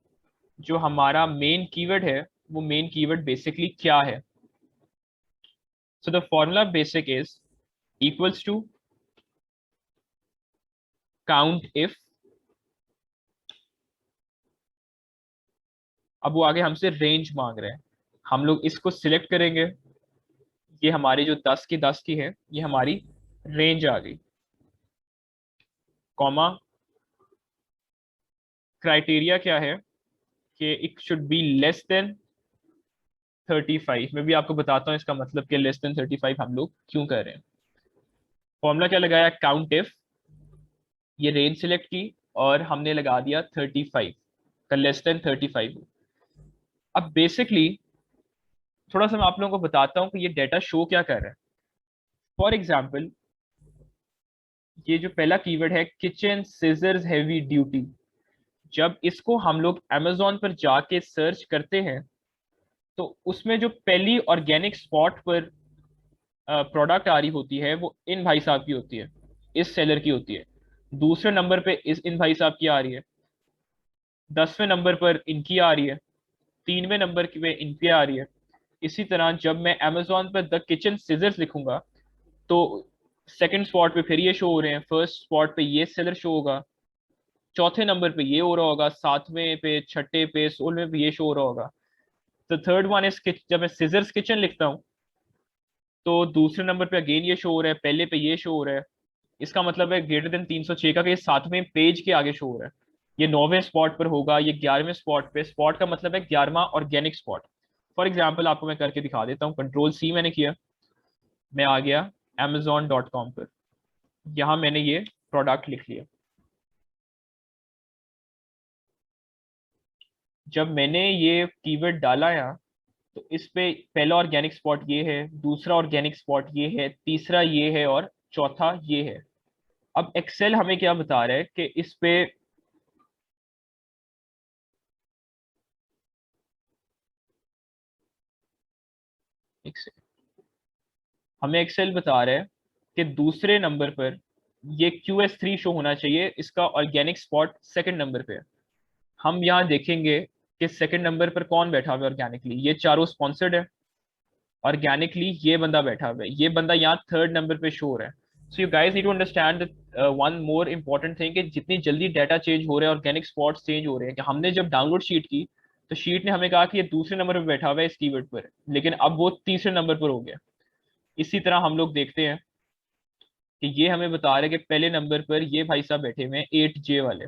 जो हमारा मेन कीवर्ड है वो मेन कीवर्ड बेसिकली क्या है। So the formula basic is equals to count if. अब वो आगे हमसे रेंज मांग रहे हैं, हम लोग इसको सिलेक्ट करेंगे। ये हमारी जो 10 की 10 की है ये हमारी रेंज आ गई, कॉमा क्राइटेरिया क्या है कि it should be less than 35। मैं भी आपको बताता हूँ इसका मतलब कि लेस देन 35 हम लोग क्यों कर रहे हैं। फॉर्मूला क्या लगाया, काउंट इफ, ये रेंज सिलेक्ट की और हमने लगा दिया 35 का लेस देन 35। अब बेसिकली थोड़ा सा मैं आप लोगों को बताता हूँ कि ये डेटा शो क्या कर रहा है। फॉर एग्जाम्पल ये जो पहला कीवर्ड है किचन सीजर्स हैवी ड्यूटी, जब इसको हम लोग अमेजोन पर जाके सर्च करते हैं तो उसमें जो पहली ऑर्गेनिक स्पॉट पर प्रोडक्ट आ रही होती है वो इन भाई साहब की होती है, इस सेलर की होती है। दूसरे नंबर पे इस इन भाई साहब की आ रही है, 10वें नंबर पर इनकी आ रही है, 3वें नंबर पे इनकी आ रही है। इसी तरह जब मैं अमेजोन पर द किचन सीजर्स लिखूंगा तो सेकंड स्पॉट पे फिर ये शो हो रहे हैं, फर्स्ट स्पॉट पे ये सेलर शो होगा, चौथे नंबर पे ये हो रहा होगा, 7वें पे, छठे पे, 16वें पे ये शो हो रहा होगा। तो थर्ड वन इज, जब मैं सीजर्स किचन लिखता हूँ तो दूसरे नंबर पे अगेन ये शो हो रहा है, पहले पे ये शो हो रहा है। इसका मतलब है ग्रेटर देन 306 का कि ये 7वें पेज के आगे शो हो रहा है। ये 9वें स्पॉट पर होगा, ये 11वें स्पॉट पे, स्पॉट का मतलब है 11वां ऑर्गेनिक स्पॉट। फॉर एग्जाम्पल आपको मैं करके दिखा देता हूँ, कंट्रोल सी मैंने किया, मैं आ गया amazon.com पर, यहाँ मैंने ये प्रोडक्ट लिख लिया। जब मैंने ये कीवर्ड डाला यहाँ तो इस पे पहला ऑर्गेनिक स्पॉट ये है, दूसरा ऑर्गेनिक स्पॉट ये है, तीसरा ये है और चौथा ये है। अब एक्सेल हमें क्या बता रहा है कि इस पे हमें एक्सेल बता रहा है कि दूसरे नंबर पर ये QS3 शो होना चाहिए, इसका ऑर्गेनिक स्पॉट सेकंड नंबर पे है। हम यहाँ देखेंगे कि सेकंड नंबर पर कौन बैठा हुआ है ऑर्गेनिकली, ये चारों स्पॉन्सर्ड है। ऑर्गेनिकली ये बंदा बैठा हुआ है, ये बंदा यहाँ थर्ड नंबर पे शो हो रहा है। So you guys need to understand one more important thing कि जितनी जल्दी डाटा चेंज हो रहा है, ऑर्गेनिक स्पॉट्स चेंज हो रहे हैं। कि हमने जब डाउनलोड शीट की तो शीट ने हमें कहा कि ये दूसरे नंबर पर बैठा हुआ है इस कीवर्ड पर, लेकिन अब वो तीसरे नंबर पर हो गया। इसी तरह हम लोग देखते हैं कि ये हमें बता रहे हैं कि पहले नंबर पर ये भाई साहब बैठे हुए हैं 8J वाले।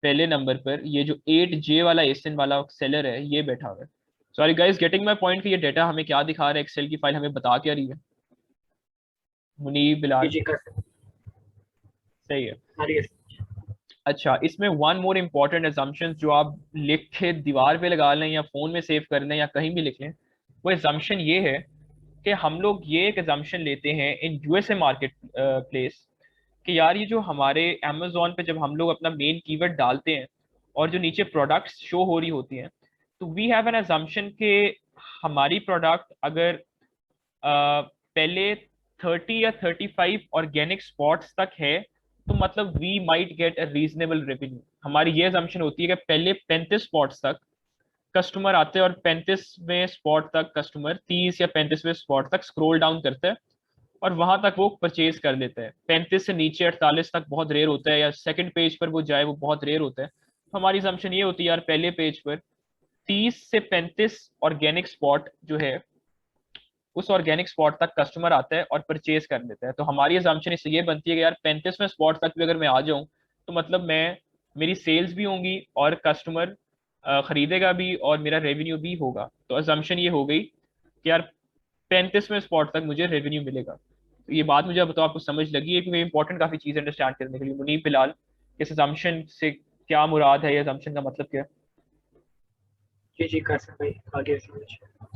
पहले नंबर पर ये जो 8J वाला एसन वाला सेलर है ये बैठा हुआ है। Sorry guys, getting my point कि ये डाटा हमें क्या दिखा रहा है, एक्सेल की फाइल हमें बता क्या रही है। मुनीब, जी बिलाल, जी कर सकते सही है। हैं। अच्छा, इसमें वन मोर इम्पॉर्टेंट एजम्पशन जो आप लिख के दीवार पे लगा लें या फोन में सेव कर लें या कहीं भी लिख लें, वो एजम्पशन ये है कि हम लोग ये एक एजम्पशन लेते हैं इन यूएसए मार्केट प्लेस कि यार ये जो हमारे अमेजोन पे जब हम लोग अपना मेन कीवर्ड डालते हैं और जो नीचे प्रोडक्ट्स शो हो रही होती हैं तो वी हैव एन एजम्पशन कि हमारी प्रोडक्ट अगर पहले 30 या 35 ऑर्गेनिक स्पॉट्स तक है तो मतलब we might get a reasonable revenue. हमारी ये assumption होती है कि पहले 35 स्पॉट्स तक कस्टमर आते हैं और 35वें स्पॉट तक कस्टमर 30 या 35वें स्पॉट तक स्क्रॉल डाउन करते हैं और वहां तक वो परचेज कर लेते हैं। 35 से नीचे 48 तक बहुत रेयर होता है, या सेकंड पेज पर वो जाए वो बहुत रेयर होता है। तो हमारी assumption ये होती है यार पहले पेज पर 30 से 35 ऑर्गेनिक स्पॉट जो है उस ऑर्गेनिक स्पॉट तक कस्टमर आता है और परचेज कर लेता है। तो हमारी अजम्पशन इससे ये बनती है कि यार 35वें स्पॉट तक भी अगर मैं आ जाऊं तो मतलब मैं मेरी सेल्स भी होंगी और कस्टमर खरीदेगा भी और मेरा रेवेन्यू भी होगा। तो अजम्पशन ये हो गई कि यार 35वें स्पॉट तक मुझे रेवेन्यू मिलेगा। तो ये बात मुझे अब बताओ, आपको समझ लगी है? क्योंकि इंपॉर्टेंट काफी चीज अंडरस्टैंड करने के लिए। मुनीब बिलाल, इस assumption से क्या मुराद है, ये assumption का मतलब क्या है? जी जी कासिम भाई, आगे समझ।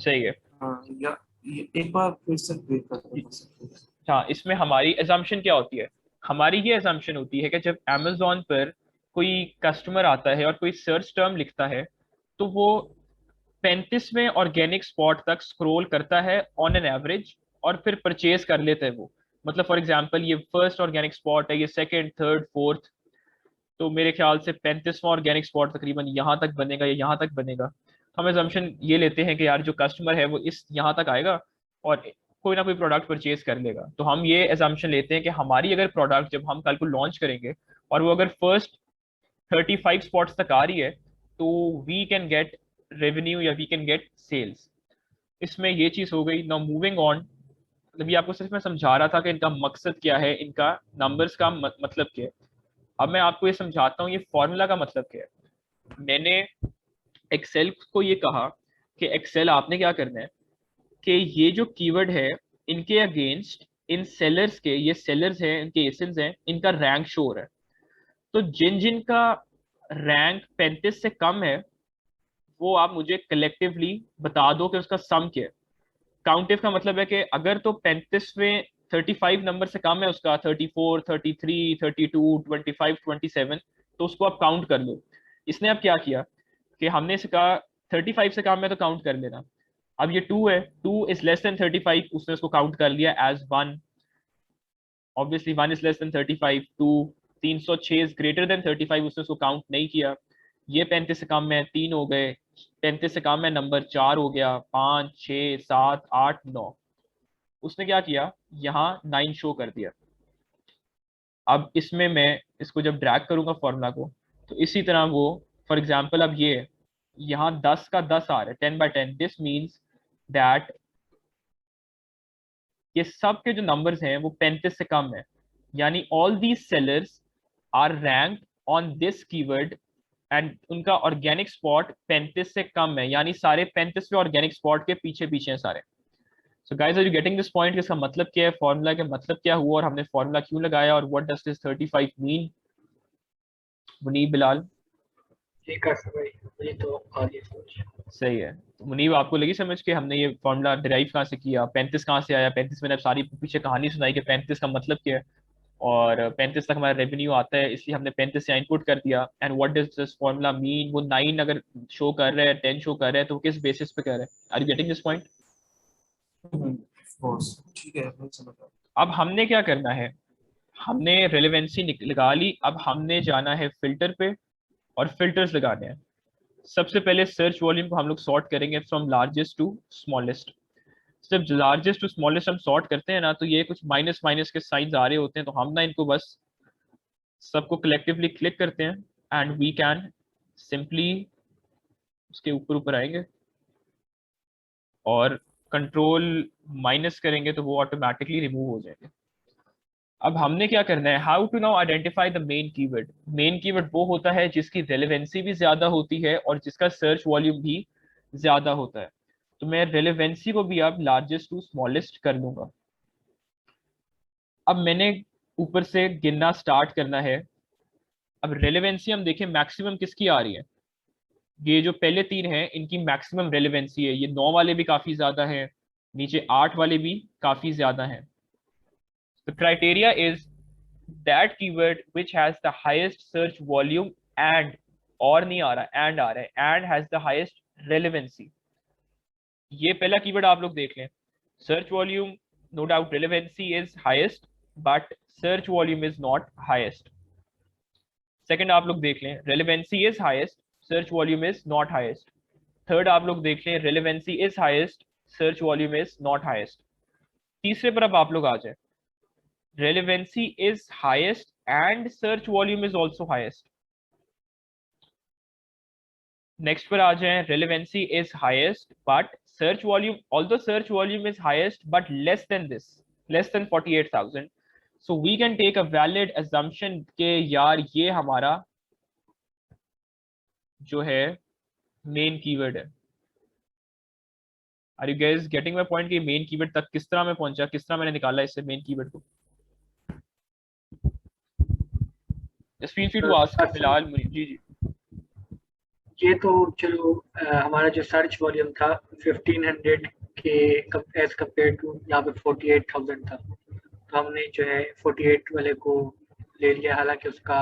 सही है। हाँ, या ये एक बार फिर से repeat कर देना सर। हाँ, इसमें हमारी assumption क्या होती है? हमारी ये assumption होती है कि जब Amazon पर कोई कस्टमर आता है और कोई सर्च टर्म लिखता है, तो वो 35वें ऑर्गेनिक स्पॉट तक स्क्रॉल करता है ऑन एन एवरेज, और फिर परचेज कर लेता है वो। मतलब फॉर एग्जांपल ये फर्स्ट ऑर्गेनिक स्पॉट है, ये सेकंड, थर्ड, फोर्थ, तो मेरे ख्याल से 35वां ऑर्गेनिक स्पॉट तकरीबन यहाँ तक बनेगा या यहाँ तक बनेगा। तो हम एजम्पशन ये लेते हैं कि यार जो कस्टमर है वो इस यहाँ तक आएगा और कोई ना कोई प्रोडक्ट परचेज कर लेगा। तो हम ये एजम्पशन लेते हैं कि हमारी अगर प्रोडक्ट जब हम कल को लॉन्च करेंगे और वो अगर फर्स्ट 35 स्पॉट्स तक आ रही है, तो वी कैन गेट रेवेन्यू या वी कैन गेट सेल्स। इसमें ये चीज हो गई। नाउ मूविंग ऑन, मतलब ये आपको सिर्फ मैं समझा रहा था कि इनका मकसद क्या है, इनका नंबर्स का मतलब क्या है। अब मैं आपको ये समझाता हूँ ये फॉर्मूला का मतलब क्या है। मैंने एक्सेल को ये कहा कि एक्सेल आपने क्या करना है कि ये जो कीवर्ड है इनके अगेंस्ट इन सेलर्स के, ये सेलर्स हैं, इनके एसेंस हैं, इनका रैंक शो हो रहा है। तो जिन जिन का रैंक 35 से कम है वो आप मुझे कलेक्टिवली बता दो कि उसका सम क्या है। काउंटिव का मतलब है कि अगर तो 35वें 35 नंबर से कम है उसका, 34, 33, 32, 25, 27, तो उसको आप काउंट कर लो। इसने अब क्या किया कि हमने इसे कहा 35 से कम है तो काउंट कर लेना। अब ये 2 है, 2 इज लेस देन 35, उसने उसको काउंट कर लिया as 1। Obviously 1 is less than 35। 2, 306 is greater than 35, उसने उसको काउंट नहीं किया। ये 35 से कम है, 3 हो गए। 35 से कम है नंबर, 4 हो गया। 5, 6, 7, 8, 9, उसने क्या किया, यहाँ 9 शो कर दिया। अब इसमें मैं इसको जब ड्रैग करूंगा फॉर्मूला को, तो इसी तरह वो, फॉर एग्जाम्पल अब ये यहाँ 10 का 10 आ रहा है, 10/10, दिस मीन्स दैट ये सब के जो नंबर्स हैं वो 35 से कम है। यानी all these sellers are ranked on this keyword and उनका ऑर्गेनिक स्पॉट 35 से कम है, यानी सारे 35वें ऑर्गेनिक स्पॉट के पीछे पीछे हैं सारे। So guys, are you getting this point? इसका मतलब क्या है, फॉर्मूला का मतलब क्या हुआ और हमने फॉर्मूला क्यों लगाया, और what does this 35 mean? Munib Bilal. जी कासिम भाई, मुझे तो आगे समझ। सही है। तो मुनीब, आपको लगी समझ के हमने ये फॉर्मूला डिराइव कहाँ से किया, 35 कहाँ से आया? 35 मैंने अब सारी पीछे कहानी सुनाई कि 35 का मतलब क्या है, और 35 तक हमारा रेवेन्यू आता है, इसलिए हमने 35 से इनपुट कर दिया। And what does this formula mean? वो 9 अगर शो कर रहा है, 10 शो कर रहा है, तो किस बेसिस पे कर रहा है? Are you getting this point? Of course, ठीक है, मैं समझ रहा अब हमने क्या करना है, हमने रेलेवेंसी लगा ली। अब हमने जाना है फिल्टर पे और फिल्टर्स लगाने हैं। सबसे पहले सर्च वॉल्यूम को हम लोग सॉर्ट करेंगे फ्रॉम लार्जेस्ट टू स्मॉलेस्ट। जब लार्जेस्ट टू स्मॉलेस्ट हम सॉर्ट करते हैं ना, तो ये कुछ माइनस माइनस के साइंस आ रहे होते हैं, तो हम ना इनको बस सबको कलेक्टिवली क्लिक करते हैं एंड वी कैन सिंपली उसके ऊपर ऊपर आएंगे और कंट्रोल माइनस करेंगे तो वो ऑटोमेटिकली रिमूव हो जाएंगे। अब हमने क्या करना है, how to now identify the main keyword. Main keyword वो होता है जिसकी रेलेवेंसी भी ज्यादा होती है और जिसका सर्च वॉल्यूम भी ज्यादा होता है। तो मैं रेलेवेंसी को भी अब लार्जेस्ट टू स्मॉलेस्ट कर लूंगा। अब मैंने ऊपर से गिनना स्टार्ट करना है। अब रेलेवेंसी हम देखें मैक्सिमम किसकी आ रही है। ये जो पहले 3 हैं इनकी मैक्सिमम रेलेवेंसी है। ये 9 वाले भी काफी ज्यादा हैं, नीचे 8 वाले भी काफी ज्यादा हैं। The criteria is that keyword which has the highest search volume and, और नहीं आ रहा, and आ रहा है, and has the highest relevancy। ये पहला कीवर्ड आप लोग देख लें। Search volume, no doubt relevancy is highest, but search volume is not highest. Second आप लोग देख लें, relevancy is highest, search volume is not highest. Third आप लोग देख लें, relevancy is highest, search volume is not highest. तीसरे पर अब आप लोग आ जाए, relevancy is highest and search volume is also highest। Next पर आ जाएं, relevancy is highest but search volume, although search volume is highest but less than this, less than 48,000, so we can take a valid assumption के यार ये हमारा जो है main keyword है। Are you guys getting my point कि main keyword तक किस तरह मैं पहुंचा, किस तरह मैंने निकाला इससे मेन कीवर्ड को? Just feel free to ask असल फिलहाल जी जी। ये तो चलो हमारा जो सर्च वॉल्यूम था 1500 के एज कम्पेयर टू यहाँ पे 48,000 था, तो हमने जो है 48 वाले को ले लिया, हालांकि उसका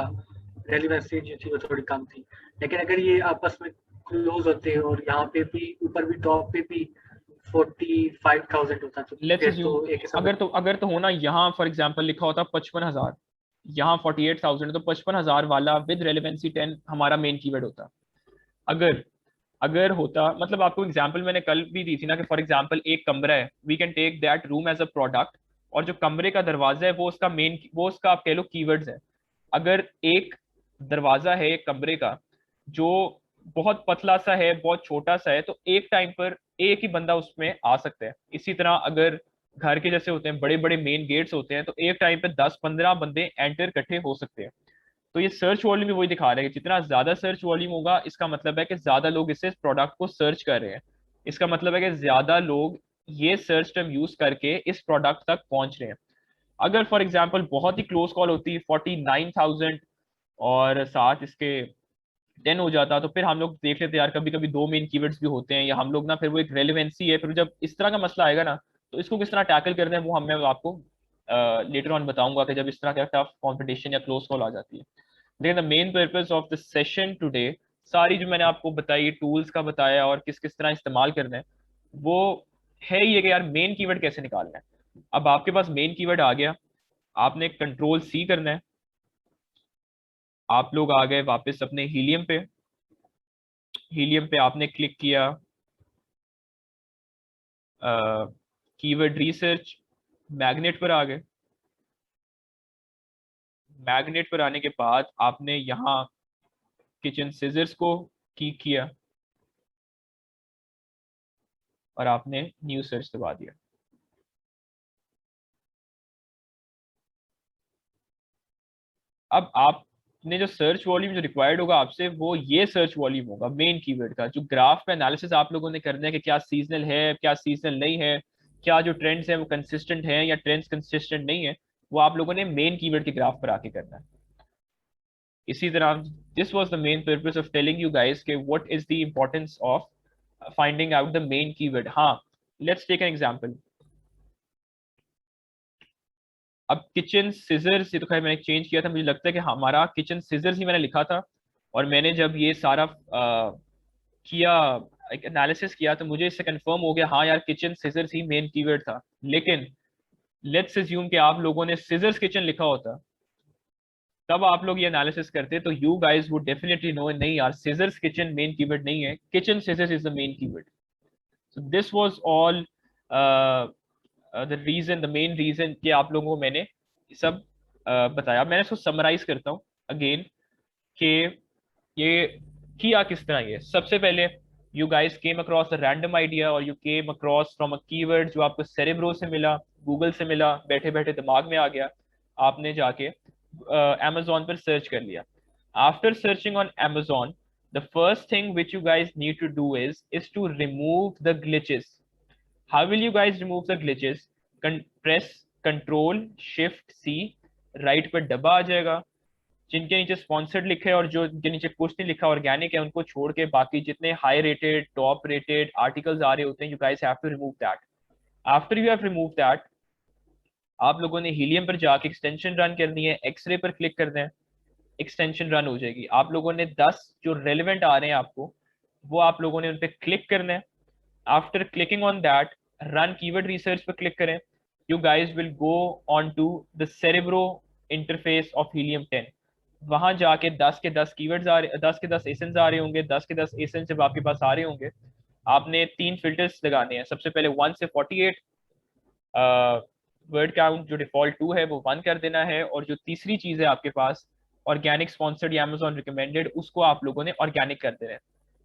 रेलिवेंसी जो थी वो थोड़ी कम थी। लेकिन अगर ये आपस में क्लोज होते और यहाँ पे भी ऊपर भी टॉप पे भी 45,000 होता तो लेट्स फिर अज्यूम तो एक किस्म अगर तो होना यहाँ फॉर एग्जांपल लिखा होता 55,000, यहाँ 48,000, तो 55,000 वाला विद रेलेवेंसी 10 हमारा मेन कीवर्ड होता। अगर अगर होता, मतलब आपको एग्जांपल मैंने कल भी दी थी ना कि फॉर एग्जांपल एक कमरा है, we can take that room as a product, और जो कमरे का दरवाजा है वो उसका मेन, वो उसका आप कह लो कीवर्ड्स है। अगर एक दरवाजा है एक कमरे का जो बहुत पतला सा है, बहुत छोटा सा है, तो एक टाइम पर एक ही बंदा उसमें आ सकता है। इसी तरह अगर घर के जैसे होते हैं बड़े बड़े मेन गेट्स होते हैं, तो एक टाइम पे 10-15 बंदे एंटर इकट्ठे हो सकते हैं। तो ये सर्च वॉल्यूम भी वही दिखा रहा है कि जितना ज्यादा सर्च वॉल्यूम होगा, इसका मतलब है कि ज्यादा लोग इस प्रोडक्ट को सर्च कर रहे हैं। इसका मतलब है कि ज्यादा लोग ये सर्च टर्म यूज करके इस प्रोडक्ट तक पहुंच रहे हैं। अगर फॉर एग्जाम्पल बहुत ही क्लोज कॉल होती 49,000 और साथ इसके 10 हो जाता, तो फिर हम लोग देख लेते यार कभी कभी दो मेन कीवर्ड्स भी होते हैं, या हम लोग ना फिर वो एक रेलेवेंसी है, फिर जब इस तरह का मसला आएगा ना, तो इसको किस तरह टैकल करना है वो मैं आपको लेटर ऑन बताऊंगा कि जब इस तरह का टफ कंपटीशन या क्लोज कॉल आ जाती है। लेकिन the main purpose of the session today, सारी जो मैंने आपको बताई टूल्स का बताया और किस किस तरह इस्तेमाल करना है, वो है ये कि यार मेन कीवर्ड कैसे निकालना है। अब आपके पास मेन कीवर्ड आ गया, आपने कंट्रोल सी करना है, आप लोग आ गए वापस अपने हीलियम पे। हीलियम पे आपने क्लिक किया, कीवर्ड रिसर्च, मैग्नेट पर आ गए। मैग्नेट पर आने के बाद आपने यहाँ किचन सीजर्स को की किया और आपने न्यू सर्च दबा दिया। अब आपने जो सर्च वॉल्यूम जो रिक्वायर्ड होगा आपसे, वो ये सर्च वॉल्यूम होगा मेन कीवर्ड का। जो ग्राफ पे एनालिसिस आप लोगों ने करना है कि क्या सीजनल है क्या सीजनल नहीं है, क्या जो ट्रेंड्स हैं वो कंसिस्टेंट हैं या ट्रेंड्स कंसिस्टेंट नहीं है, वो आप लोगों ने मेन कीवर्ड के ग्राफ पर आके करना है। इसी तरह this was the main purpose of telling you guys के what is the importance of finding out the main keyword. हाँ, लेट्स टेक एन एग्जांपल। अब किचन सीजर्स, ये तो खैर मैंने चेंज किया था, मुझे लगता है कि हमारा किचन सीजर्स ही मैंने लिखा था, और मैंने जब ये सारा किया, एक एनालिसिस किया, तो मुझे इससे कंफर्म हो गया हाँ यार किचन सीजर्स ही मेन कीवर्ड था। लेकिन लेट्स अज्यूम कि आप लोगों ने सीजर्स किचन लिखा होता, तब आप लोग ये एनालिसिस करते, तो you guys would definitely know नहीं यार सीजर्स किचन मेन कीवर्ड नहीं है, kitchen scissors is the main keyword. So this was all the reason, the main reason कि आप लोगों को मैंने सब बताया। मैंने इसको समराइज करता हूँ अगेन कि ये किया किस तरह। ये सबसे पहले you guys came across a random idea, और you came across from a keyword जो आपको सेरेब्रो से मिला, गूगल से मिला, बैठे बैठे दिमाग में आ गया, आपने जाके अमेजोन पर सर्च कर लिया। After searching on Amazon, the first thing which you guys need to do is to remove the glitches. How will you guys remove the glitches? Press Control Shift C, right पर डब्बा आ जाएगा, जिनके नीचे sponsored लिखे और जो जिनके नीचे कुछ नहीं लिखा ऑर्गेनिक है, उनको छोड़ के बाकी जितने high rated top rated articles आ रहे होते हैं, you guys have to remove that. After you have remove that, आप लोगों ने हीलियम पर जाके एक्सटेंशन रन करनी है, एक्सरे पर क्लिक करना है, एक्सटेंशन रन हो जाएगी। आप लोगों ने 10 जो रेलिवेंट आ रहे हैं आपको, वो आप लोगों ने उन पर क्लिक करना है। After clicking on that, run keyword research पर क्लिक करें। You guys will go on to the Cerebro interface of Helium 10। वहां जाके 10 के 10 कीवर्ड्स आ रहे, 10 के 10 एसेंस आ रहे होंगे। 10 के 10 एसेंस जब आपके पास आ रहे होंगे, आपने 3 फिल्टर्स लगाने हैं। सबसे पहले 1 से 48, वर्ड काउंट जो डिफॉल्ट 2 है वो 1 कर देना है, और जो तीसरी चीज है आपके पास ऑर्गेनिक स्पॉन्सर्ड या अमेजोन रिकमेंडेड, उसको आप लोगों ने ऑर्गेनिक कर देना है।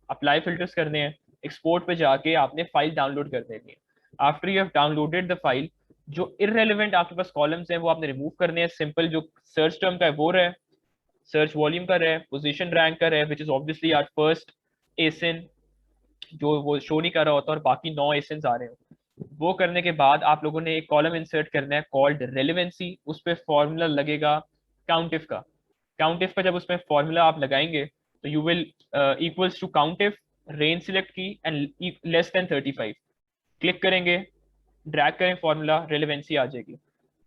अप्लाई फिल्टर्स करने हैं, एक्सपोर्ट पे जाके आपने फाइल डाउनलोड कर देनी है। After you have downloaded the file, जो इररेलेवेंट आपके पास कॉलम्स हैं वो आपने रिमूव करने हैं। सिंपल जो सर्च टर्म का है वो रहे, सर्च वॉल्यूम का रहे, पोजीशन रैंक का रहे, which is obviously our first ASIN, जो वो शो नहीं कर रहा होता और बाकी 9 एसेंस आ रहे हो, वो करने के बाद आप लोगों ने एक कॉलम इंसर्ट करना है कॉल्ड रेलेवेंसी। उस पर फॉर्मूला लगेगा काउंटिफ का। काउंटिफ का जब उसमें फॉर्मूला आप लगाएंगे तो you will equals to countif range select की एंड लेस देन 35, क्लिक करेंगे, ड्रैग करें फॉर्मूला, रेलेवेंसी आ जाएगी।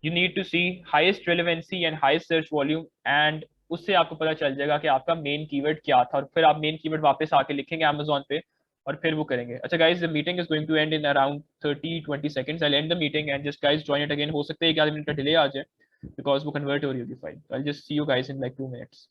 You need to see highest relevancy and highest search volume, and उससे आपको पता चल जाएगा कि आपका मेन कीवर्ड क्या था, और फिर आप मेन कीवर्ड वापस आके लिखेंगे अमेजोन पे और फिर वो करेंगे। अच्छा guys, the meeting is going to end in around 30-20 seconds। I end the meeting and just guys join it again. हो सकता है 1 आध मिनट का डिले आ जाए बिकॉज वो कन्वर्ट हो रही होगी file. I just see you guys in like 2 minutes।